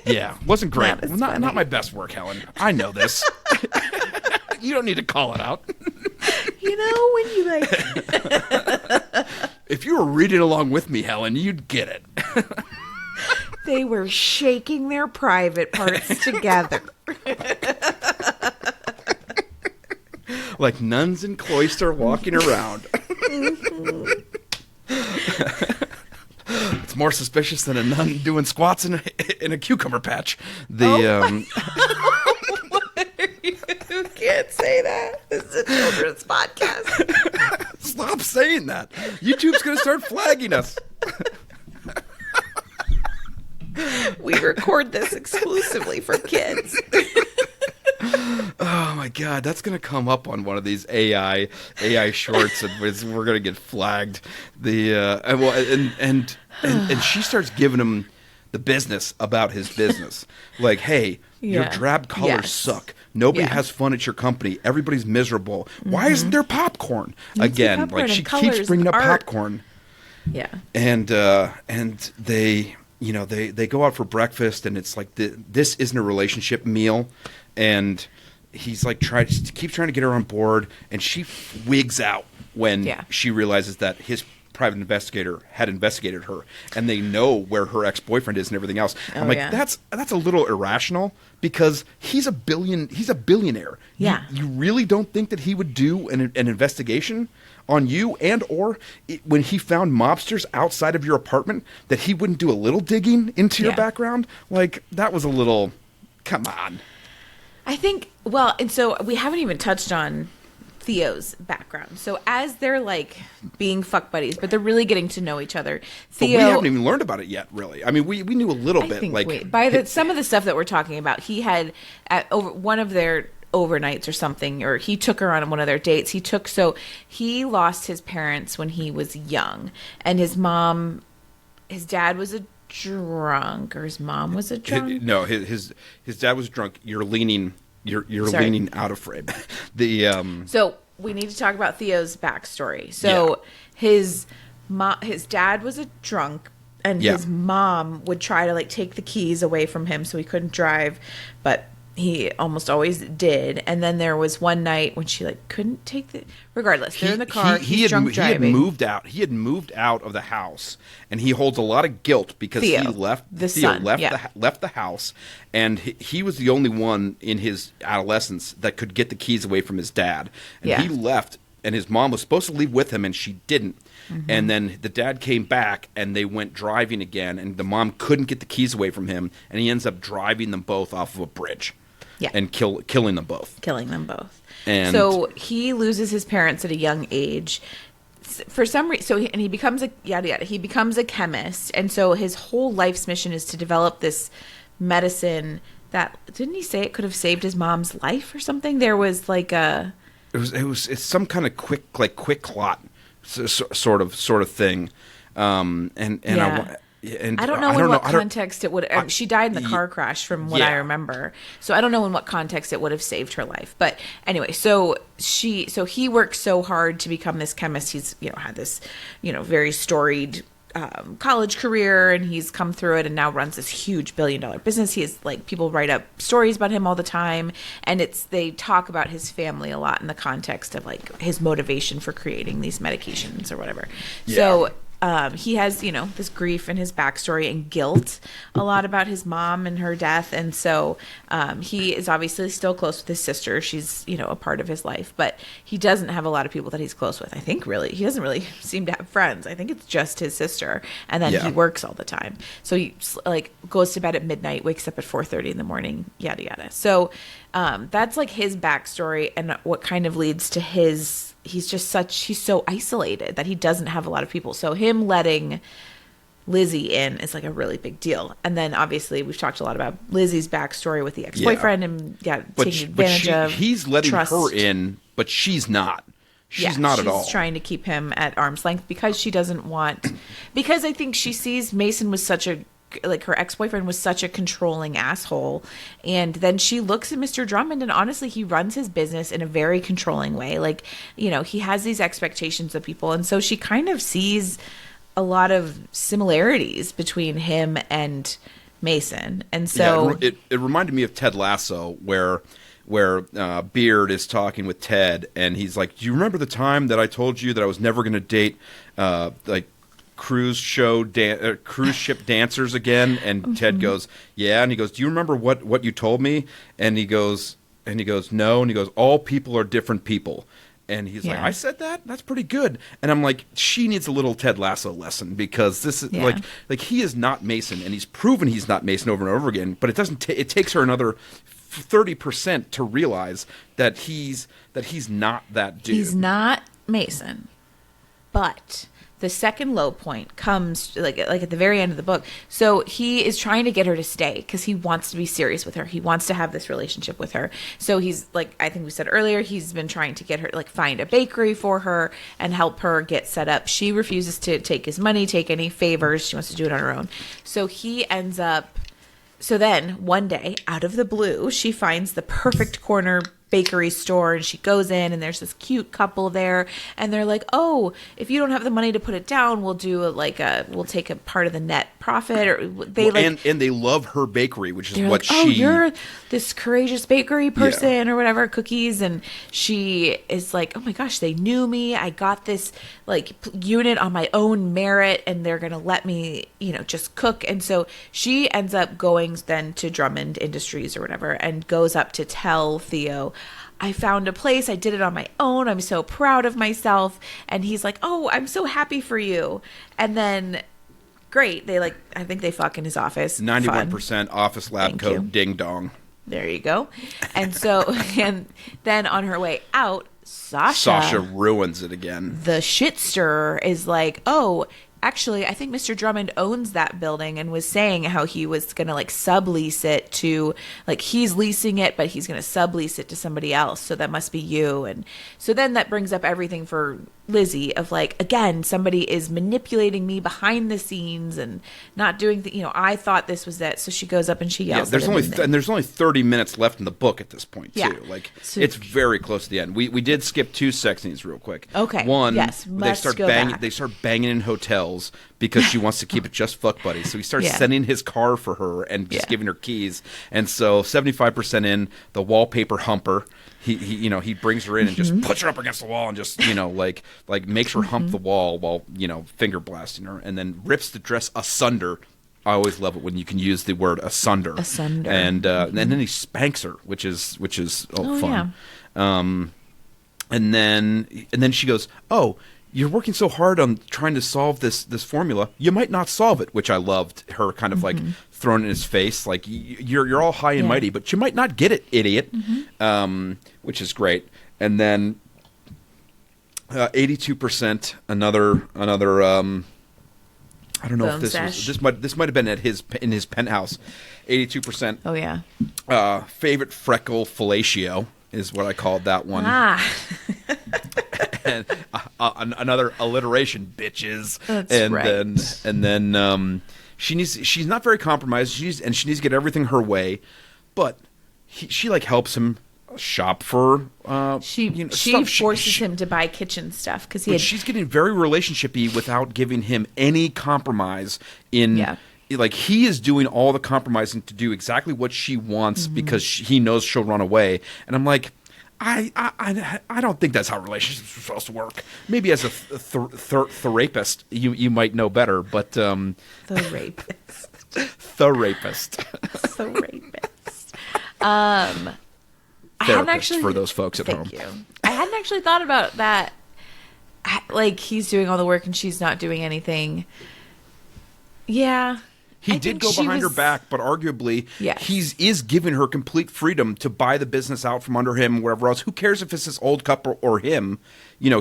Speaker 1: Yeah, wasn't great. Not my best work, Helen. I know this. You don't need to call it out.
Speaker 2: When you
Speaker 1: if you were reading along with me, Helen, you'd get it.
Speaker 2: They were shaking their private parts together.
Speaker 1: Like nuns in cloister walking around. It's more suspicious than a nun doing squats in a cucumber patch.
Speaker 2: You can't say that. This is a children's podcast.
Speaker 1: Stop saying that. YouTube's going to start flagging us.
Speaker 2: We record this exclusively for kids.
Speaker 1: Oh my God, that's gonna come up on one of these AI shorts, and we're gonna get flagged. And she starts giving him the business about his business, like, hey, your drab colors suck. Nobody has fun at your company. Everybody's miserable. Why isn't there popcorn? Again,
Speaker 2: popcorn
Speaker 1: like she
Speaker 2: colors
Speaker 1: keeps bringing up
Speaker 2: art.
Speaker 1: popcorn.
Speaker 2: Yeah.
Speaker 1: And they they go out for breakfast, and it's like this isn't a relationship meal, and he's like keeps trying to get her on board, and she wigs out when she realizes that his private investigator had investigated her, and they know where her ex-boyfriend is and everything else. I'm like, that's a little irrational, because he's a billionaire.
Speaker 2: Yeah.
Speaker 1: You really don't think that he would do an investigation on you, or when he found mobsters outside of your apartment, that he wouldn't do a little digging into your background? Like, that was a little, come on.
Speaker 2: I think, well, and so we haven't even touched on Theo's background. So as they're like being fuck buddies, but they're really getting to know each other. Theo,
Speaker 1: but we haven't even learned about it yet, really. I mean, we knew a little bit.
Speaker 2: Some of the stuff that we're talking about, he had over one of their overnights or something, or he took her on one of their dates. He lost his parents when he was young, and his dad was a drunk, or his mom was a drunk.
Speaker 1: No, his dad was drunk. You're leaning out of frame.
Speaker 2: So we need to talk about Theo's backstory. So his dad was a drunk, and his mom would try to like take the keys away from him so he couldn't drive, but he almost always did. And then there was one night when she like couldn't take regardless, they're in the car, he's drunk driving.
Speaker 1: He had moved out of the house, and he holds a lot of guilt because Theo left the house, and he was the only one in his adolescence that could get the keys away from his dad. And he left, and his mom was supposed to leave with him, and she didn't. Mm-hmm. And then the dad came back, and they went driving again, and the mom couldn't get the keys away from him, and he ends up driving them both off of a bridge.
Speaker 2: Yeah.
Speaker 1: And killing them both.
Speaker 2: And so he loses his parents at a young age. For some reason, he becomes he becomes a chemist, and so his whole life's mission is to develop this medicine that, didn't he say it could have saved his mom's life or something? There was like
Speaker 1: it's some kind of quick clot sort of thing.
Speaker 2: I don't know in what context it would. She died in the car crash, from what I remember. So I don't know in what context it would have saved her life. But anyway, so he worked so hard to become this chemist. He's had this very storied college career, and he's come through it and now runs this huge $1 billion business. He has like people write up stories about him all the time, and they talk about his family a lot in the context of like his motivation for creating these medications or whatever. Yeah. So he has, this grief in his backstory and guilt a lot about his mom and her death. And so he is obviously still close with his sister. She's, a part of his life. But he doesn't have a lot of people that he's close with. I think really, he doesn't really seem to have friends. I think it's just his sister. And then he works all the time. So he goes to bed at midnight, wakes up at 4:30 in the morning, yada, yada. So that's like his backstory, and what kind of leads to he's so isolated that he doesn't have a lot of people. So him letting Lizzie in is like a really big deal. And then obviously we've talked a lot about Lizzie's backstory with the ex-boyfriend and taking advantage of.
Speaker 1: He's letting her in, but she's not. She's not at all. She's
Speaker 2: trying to keep him at arm's length because she doesn't want, because I think she sees Mason was her ex-boyfriend was such a controlling asshole, and then she looks at Mr. Drummond, and honestly he runs his business in a very controlling way. Like, he has these expectations of people, and so she kind of sees a lot of similarities between him and Mason. And so
Speaker 1: it reminded me of Ted Lasso, where Beard is talking with Ted, and he's like, do you remember the time that I told you that I was never going to date cruise ship dancers again? And Ted goes, yeah. And he goes, do you remember what you told me? And he goes no. And he goes, all people are different people. And he's like, I said that? That's pretty good. And I'm like, she needs a little Ted Lasso lesson, because this is like he is not Mason, and he's proven he's not Mason over and over again. But it takes her another 30% to realize that he's not that dude.
Speaker 2: He's not Mason. But the second low point comes like at the very end of the book. So he is trying to get her to stay because he wants to be serious with her. He wants to have this relationship with her. So he's like, I think we said earlier, he's been trying to get her, like, find a bakery for her and help her get set up. She refuses to take his money, take any favors. She wants to do it on her own. So he ends up. So then one day, out of the blue, she finds the perfect corner bakery store, and she goes in, and there's this cute couple there, and they're like, "Oh, if you don't have the money to put it down, we'll we'll take a part of the net profit." Or they
Speaker 1: and they love her bakery, which is what
Speaker 2: like,
Speaker 1: she.
Speaker 2: "Oh, you're this courageous bakery person or whatever, cookies," and she is like, "Oh my gosh, they knew me. I got this like unit on my own merit, and they're gonna let me, just cook." And so she ends up going then to Drummond Industries or whatever, and goes up to tell Theo, "I found a place. I did it on my own. I'm so proud of myself." And he's like, "Oh, I'm so happy for you." And then, great. I think they fuck in his office.
Speaker 1: 91% office lab
Speaker 2: Thank
Speaker 1: coat,
Speaker 2: you.
Speaker 1: ding dong.
Speaker 2: There you go. And so, and then on her way out,
Speaker 1: Sasha ruins it again.
Speaker 2: the shit stirrer, is like, "Oh, actually, I think Mr. Drummond owns that building," and was saying how he was going to sublease it to, he's leasing it, but he's going to sublease it to somebody else. So that must be you. And so then that brings up everything for Lizzie of again, somebody is manipulating me behind the scenes and not doing I thought this was it. So she goes up and she yells.
Speaker 1: There's only 30 minutes left in the book at this point too.
Speaker 2: Yeah. So,
Speaker 1: it's very close to the end. We did skip two sex scenes real quick.
Speaker 2: Okay.
Speaker 1: One,
Speaker 2: yes,
Speaker 1: they start banging. They start banging in hotels because she wants to keep it just fuck buddies. So he starts sending his car for her and just giving her keys. And so 75% in, the wallpaper humper. He brings her in and just puts her up against the wall and just makes her hump the wall while finger blasting her, and then rips the dress asunder. I always love it when you can use the word asunder.
Speaker 2: Asunder.
Speaker 1: And then he spanks her, which is fun.
Speaker 2: Yeah.
Speaker 1: And then she goes, "Oh, you're working so hard on trying to solve this formula. You might not solve it," which I loved, her kind of thrown in his face, like, you're all high and mighty, but you might not get it, idiot. Which is great. And then 82%, another I don't know
Speaker 2: Bone
Speaker 1: if this might have been in his penthouse. 82%.
Speaker 2: Oh yeah.
Speaker 1: Favorite freckle fellatio is what I called that one. And another alliteration, bitches.
Speaker 2: That's right.
Speaker 1: And then she's not very compromised. She needs to get everything her way, but she helps him shop for
Speaker 2: she forces him to buy kitchen stuff because
Speaker 1: she's getting very relationshipy without giving him any compromise in he is doing all the compromising to do exactly what she wants because he knows she'll run away. And I'm like, I don't think that's how relationships are supposed to work. Maybe as a therapist, you might know better, but
Speaker 2: the rapist.
Speaker 1: The rapist.
Speaker 2: The rapist.
Speaker 1: Therapist for those folks at home.
Speaker 2: Thank you. I hadn't actually thought about that. He's doing all the work and she's not doing anything. Yeah.
Speaker 1: He did go behind her back, but arguably, he is giving her complete freedom to buy the business out from under him, wherever else. Who cares if it's this old couple or him?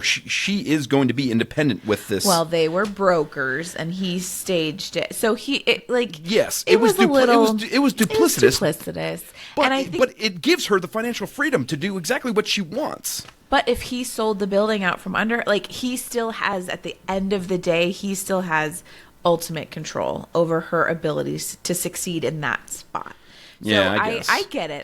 Speaker 1: She is going to be independent with this.
Speaker 2: Well, they were brokers, and he staged it. So
Speaker 1: yes,
Speaker 2: it was
Speaker 1: duplicitous.
Speaker 2: It was duplicitous,
Speaker 1: but it gives her the financial freedom to do exactly what she wants.
Speaker 2: But if he sold the building out from under, he still has, at the end of the day, he still has ultimate control over her abilities to succeed in that spot.
Speaker 1: Yeah, I guess.
Speaker 2: I get it.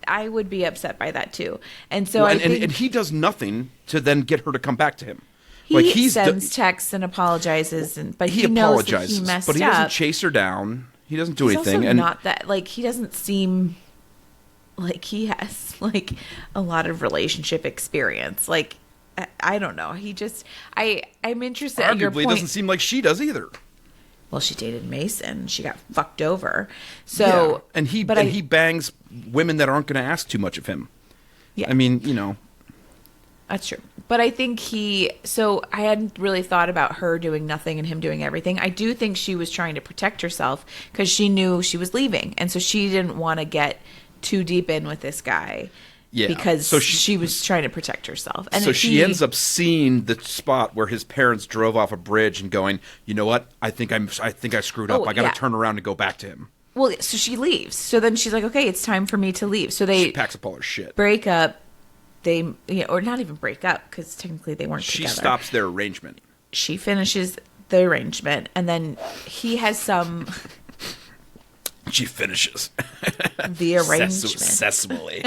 Speaker 2: I would be upset by that too. And so I think,
Speaker 1: and he does nothing to then get her to come back to him.
Speaker 2: He sends texts and apologizes, but he knows that he messed up.
Speaker 1: But he doesn't chase her down. He doesn't do anything.
Speaker 2: Also, and not that he doesn't seem like he has a lot of relationship experience. I don't know. He just I'm interested.
Speaker 1: Arguably,
Speaker 2: at your point.
Speaker 1: It doesn't seem like she does either.
Speaker 2: Well, she dated Mason. She got fucked over. So
Speaker 1: and he bangs women that aren't going to ask too much of him. Yeah, I mean,
Speaker 2: that's true. But I think so I hadn't really thought about her doing nothing and him doing everything. I do think she was trying to protect herself because she knew she was leaving, and so she didn't want to get too deep in with this guy.
Speaker 1: Yeah.
Speaker 2: Because
Speaker 1: So
Speaker 2: she was trying to protect herself. And
Speaker 1: so she ends up seeing the spot where his parents drove off a bridge and going, you know what? I think I screwed up. I got to turn around and go back to him.
Speaker 2: Well, so she leaves. So then she's like, okay, it's time for me to leave. So she
Speaker 1: packs up all her shit.
Speaker 2: Break up. Or not even break up, because technically they weren't together.
Speaker 1: She stops their arrangement.
Speaker 2: She finishes the arrangement, and then he has some...
Speaker 1: She finishes.
Speaker 2: The arrangement.
Speaker 1: Successfully.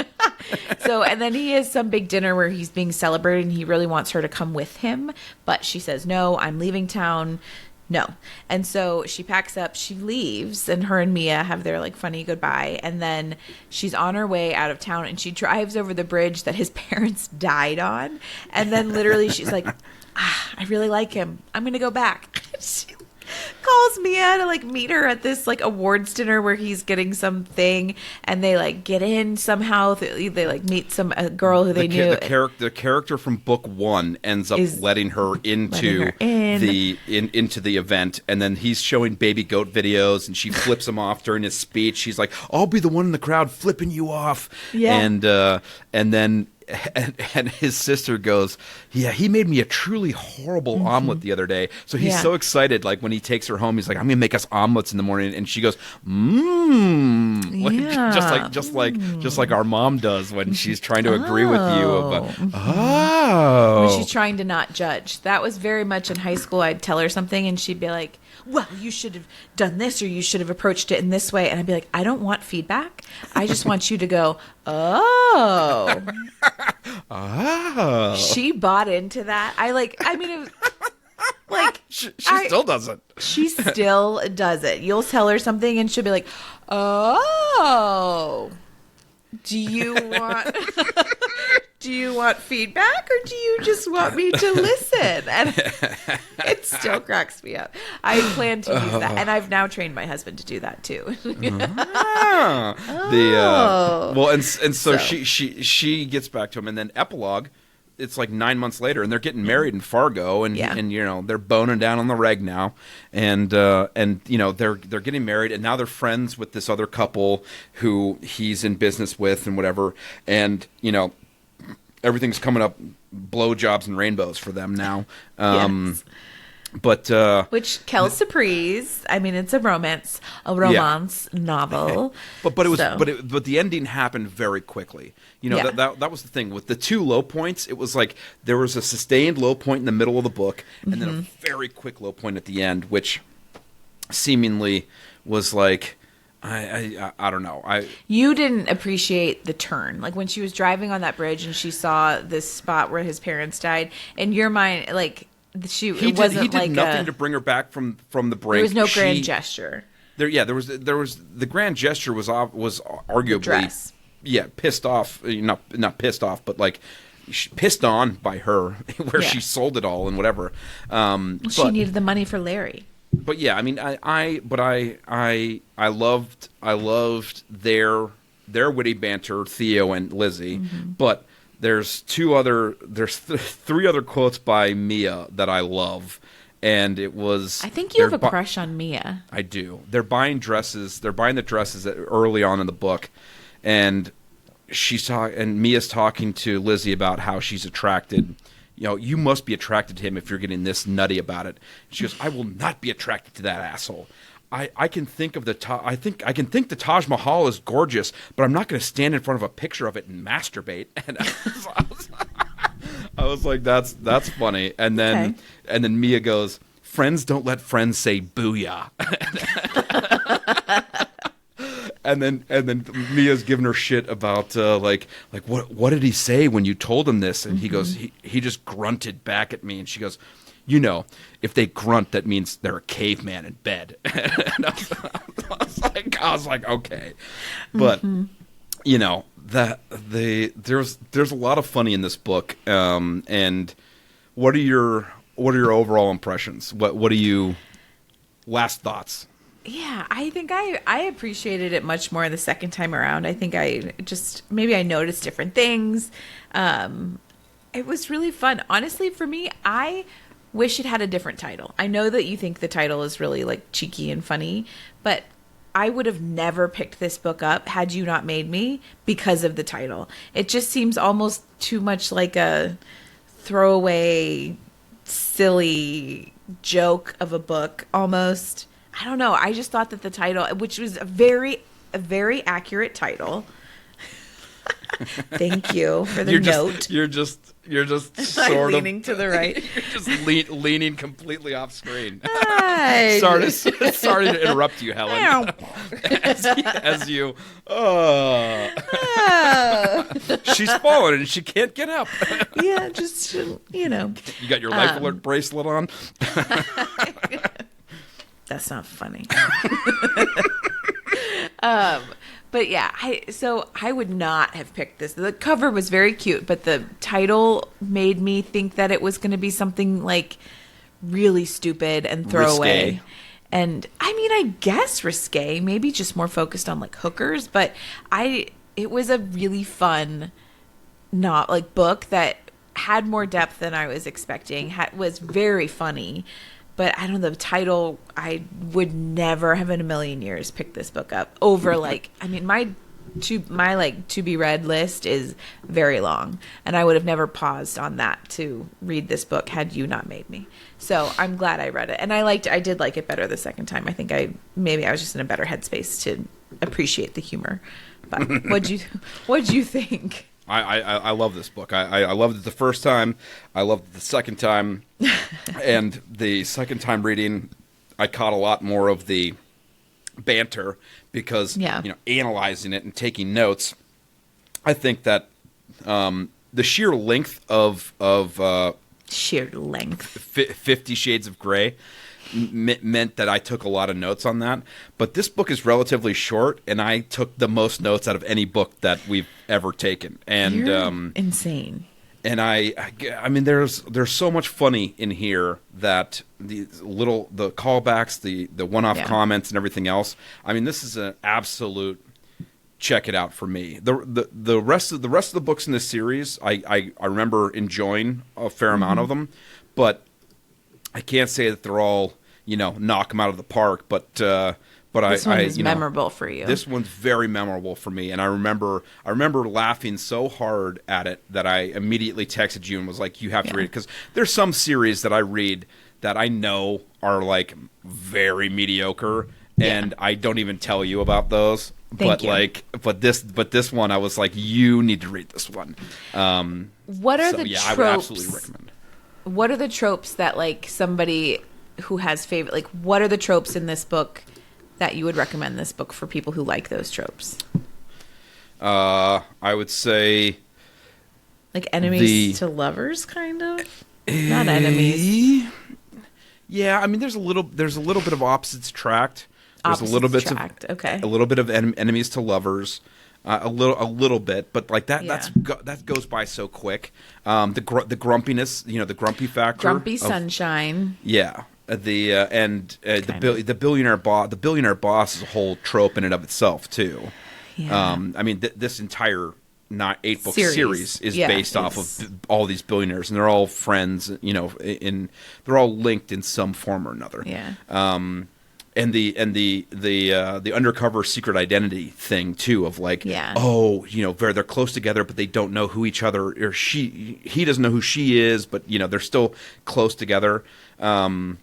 Speaker 2: So, and then he has some big dinner where he's being celebrated, and he really wants her to come with him. But she says, no, I'm leaving town. No. And so she packs up, she leaves, and her and Mia have their like funny goodbye. And then she's on her way out of town, and she drives over the bridge that his parents died on. And then literally she's like, I really like him. I'm going to go back. She calls Mia to like meet her at this like awards dinner where he's getting something, and they like get in somehow. They like meet a girl who they knew.
Speaker 1: The character from book 1 ends up letting her into into the event, and then he's showing baby goat videos, and she flips him off during his speech. She's like, "I'll be the one in the crowd flipping you off," and then. And his sister goes, yeah, he made me a truly horrible omelet the other day. So he's so excited. Like when he takes her home, he's like, I'm going to make us omelets in the morning. And she goes, just like our mom does when she's trying to agree with you. When
Speaker 2: she's trying to not judge. That was very much in high school. I'd tell her something and she'd be like, well, you should have done this, or you should have approached it in this way. And I'd be like, I don't want feedback. I just want you to go, oh. She bought into that. It was like,
Speaker 1: she still doesn't.
Speaker 2: She still does it. You'll tell her something and she'll be like, oh, do you want feedback, or do you just want me to listen? And it still cracks me up. I plan to use that, and I've now trained my husband to do that too.
Speaker 1: So she gets back to him, and then epilogue. It's like 9 months later, and they're getting married in Fargo, and they're boning down on the reg now, and they're getting married, and now they're friends with this other couple who he's in business with and whatever, and everything's coming up blowjobs and rainbows for them now.
Speaker 2: Yes.
Speaker 1: But
Speaker 2: which Kel Surprise, I mean, it's a romance novel. But
Speaker 1: the ending happened very quickly. That was the thing with the two low points. It was like there was a sustained low point in the middle of the book, and then a very quick low point at the end, which seemingly was like, I don't know.
Speaker 2: You didn't appreciate the turn, like when she was driving on that bridge and she saw this spot where his parents died. In your mind, like. He did
Speaker 1: nothing to bring her back from the brink.
Speaker 2: There was no grand gesture.
Speaker 1: There was the grand gesture was arguably
Speaker 2: the dress.
Speaker 1: Pissed off, not pissed off, but like pissed on by her where she sold it all and whatever.
Speaker 2: She needed the money for Larry.
Speaker 1: But yeah, I mean, I loved their witty banter, Theo and Lizzie, but. There's three other quotes by Mia that I love, and it was.
Speaker 2: I think you have a crush on Mia.
Speaker 1: I do. They're buying dresses. They're buying the dresses early on in the book, and Mia's talking to Lizzie about how she's attracted. You must be attracted to him if you're getting this nutty about it. She goes, I will not be attracted to that asshole. I can think of the Taj Mahal is gorgeous, but I'm not going to stand in front of a picture of it and masturbate. And I was like, that's funny. And then Mia goes, friends don't let friends say booyah. And then Mia's giving her shit about like what did he say when you told him this? And he goes, he just grunted back at me, and she goes, if they grunt, that means they're a caveman in bed. And I was like, okay, but there's a lot of funny in this book. And what are your overall impressions? What are you last thoughts?
Speaker 2: I think I appreciated it much more the second time around. I think maybe I noticed different things. It was really fun. Honestly, for me, I wish it had a different title. I know that you think the title is really like cheeky and funny, but I would have never picked this book up had you not made me because of the title. It just seems almost too much like a throwaway, silly joke of a book almost. I don't know. I just thought that the title, which was a very accurate title. Thank you for the note.
Speaker 1: You're just sort
Speaker 2: I'm
Speaker 1: of
Speaker 2: leaning to the right.
Speaker 1: You're just leaning completely off screen.
Speaker 2: Hi.
Speaker 1: sorry to interrupt you, Helen. as you, she's fallen and she can't get up.
Speaker 2: Yeah, just you know.
Speaker 1: You got your life alert bracelet on.
Speaker 2: That's not funny. But yeah, I would not have picked this. The cover was very cute, but the title made me think that it was going to be something like really stupid and throwaway.
Speaker 1: Risque.
Speaker 2: And I mean, I guess risque, maybe just more focused on like hookers, but it was a really fun book that had more depth than I was expecting. Was very funny. But I don't know, the title, I would never have in a million years picked this book up over my to be read list is very long, and I would have never paused on that to read this book had you not made me. So I'm glad I read it, and I did like it better the second time. I think I was just in a better headspace to appreciate the humor. But what'd you think?
Speaker 1: I love this book. I loved it the first time. I loved it the second time. And the second time reading, I caught a lot more of the banter because, analyzing it and taking notes. I think that the sheer length of 50 Shades of Grey meant that I took a lot of notes on that. But this book is relatively short, and I took the most notes out of any book that we've ever taken. And
Speaker 2: you're insane.
Speaker 1: And I mean, there's so much funny in here that the callbacks, the one-off comments, and everything else. I mean, this is an absolute check it out for me. The rest of the books in this series, I remember enjoying a fair amount of them, but I can't say that they're all, knock them out of the park, but
Speaker 2: this one is memorable for you.
Speaker 1: This one's very memorable for me, and I remember laughing so hard at it that I immediately texted you and was like, "You have to read it," because there's some series that I read that I know are like very mediocre, and I don't even tell you about those.
Speaker 2: Thank you.
Speaker 1: But this one, I was like, "You need to read this one."
Speaker 2: What are the tropes?
Speaker 1: I would absolutely recommend.
Speaker 2: What are the tropes that like somebody who has favorite, like what are the tropes in this book that you would recommend this book for people who like those tropes?
Speaker 1: I would say
Speaker 2: like enemies to lovers, kind of. Not enemies.
Speaker 1: Yeah, I mean, there's a little bit of opposites attract. There's a little bit of enemies to lovers. A little bit, but like that that goes by so quick. The grumpiness, the grumpy factor.
Speaker 2: Grumpy sunshine.
Speaker 1: The billionaire boss. The billionaire boss is a whole trope in and of itself too.
Speaker 2: Yeah.
Speaker 1: I mean, this entire 8-book series is based off of all these billionaires, and they're all friends. They're all linked in some form or another.
Speaker 2: Yeah.
Speaker 1: And the undercover secret identity thing too, of like, they're close together, but they don't know who each other, or he doesn't know who she is, but they're still close together. And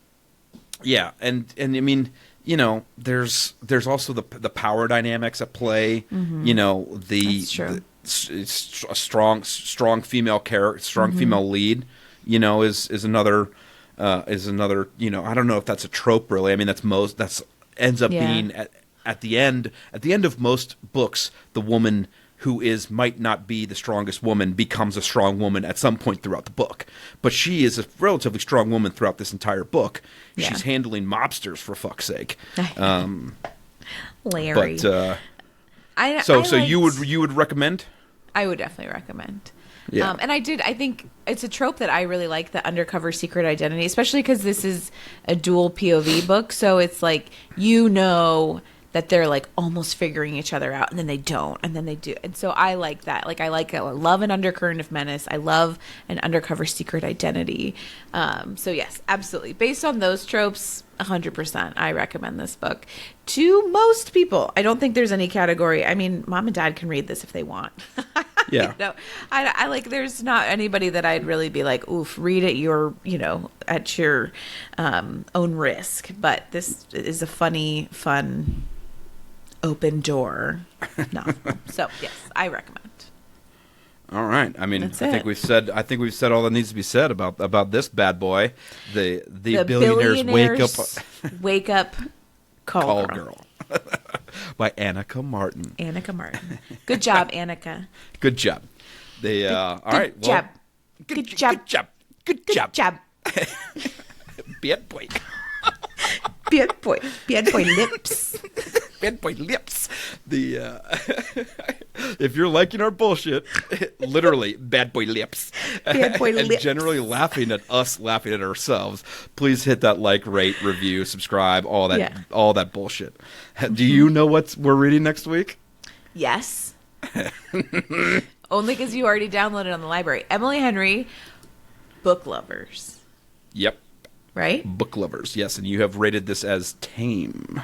Speaker 1: I mean, there's also the power dynamics at play. Mm-hmm.
Speaker 2: That's true.
Speaker 1: It's a strong female character, strong female lead. Is another. I don't know if that's a trope really. I mean, that's ends up being at the end of most books, the woman who might not be the strongest woman becomes a strong woman at some point throughout the book. But she is a relatively strong woman throughout this entire book. Yeah. She's handling mobsters, for fuck's sake.
Speaker 2: Larry.
Speaker 1: But so you would recommend?
Speaker 2: I would definitely recommend.
Speaker 1: Yeah.
Speaker 2: And I think it's a trope that I really like, the undercover secret identity, especially because this is a dual POV book. So it's like, that they're like almost figuring each other out, and then they don't, and then they do. And so I like that. Like I love an undercurrent of menace. I love an undercover secret identity. So yes, absolutely. Based on those tropes, 100%, I recommend this book to most people. I don't think there's any category. I mean, mom and dad can read this if they want.
Speaker 1: Yeah.
Speaker 2: I like, there's not anybody that I'd really be like, oof, read at your, at your own risk. But this is a fun, open door novel. So yes, I recommend.
Speaker 1: All right. I mean,
Speaker 2: That's
Speaker 1: I think
Speaker 2: it.
Speaker 1: we've said all that needs to be said about this bad boy. The Billionaires
Speaker 2: Wake Up Call Girl.
Speaker 1: By Annika Martin.
Speaker 2: Annika Martin. Good job, Annika.
Speaker 1: Good job. All right.
Speaker 2: Good job.
Speaker 1: Good job. Good job. Bad boy.
Speaker 2: Bad boy. Bad boy lips.
Speaker 1: Bad boy lips. If you're liking our bullshit, literally bad boy lips.
Speaker 2: Bad boy
Speaker 1: and
Speaker 2: lips.
Speaker 1: generally laughing at us, laughing at ourselves. Please hit that like, rate, review, subscribe, all that bullshit. Do you know what we're reading next week?
Speaker 2: Yes. Only because you already downloaded on the library. Emily Henry, Book Lovers.
Speaker 1: Yep.
Speaker 2: Right?
Speaker 1: Book Lovers. Yes, and you have rated this as tame.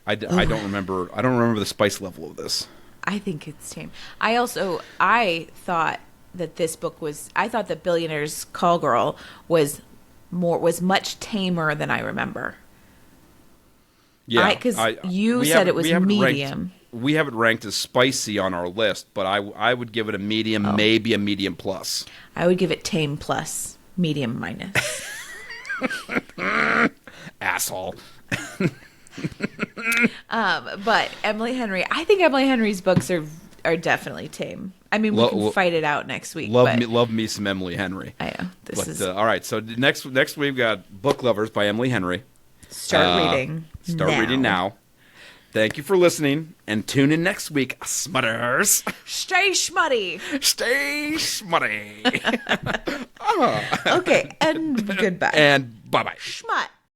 Speaker 1: I don't remember the spice level of this.
Speaker 2: I think it's tame. I thought that this book I thought that Billionaire's Call Girl was much tamer than I remember.
Speaker 1: Yeah,
Speaker 2: because you said it was medium.
Speaker 1: We have it ranked as spicy on our list, but I would give it a medium, maybe a medium plus.
Speaker 2: I would give it tame plus, medium minus.
Speaker 1: Asshole.
Speaker 2: But Emily Henry, I think Emily Henry's books are definitely tame. I mean, we can fight it out next week.
Speaker 1: Love me some Emily Henry.
Speaker 2: I know.
Speaker 1: All right. So next we've got Book Lovers by Emily Henry.
Speaker 2: Start reading.
Speaker 1: Reading now. Thank you for listening, and tune in next week, smutters.
Speaker 2: Stay smutty.
Speaker 1: Stay smutty.
Speaker 2: Okay, and goodbye.
Speaker 1: And bye-bye.
Speaker 2: Smut.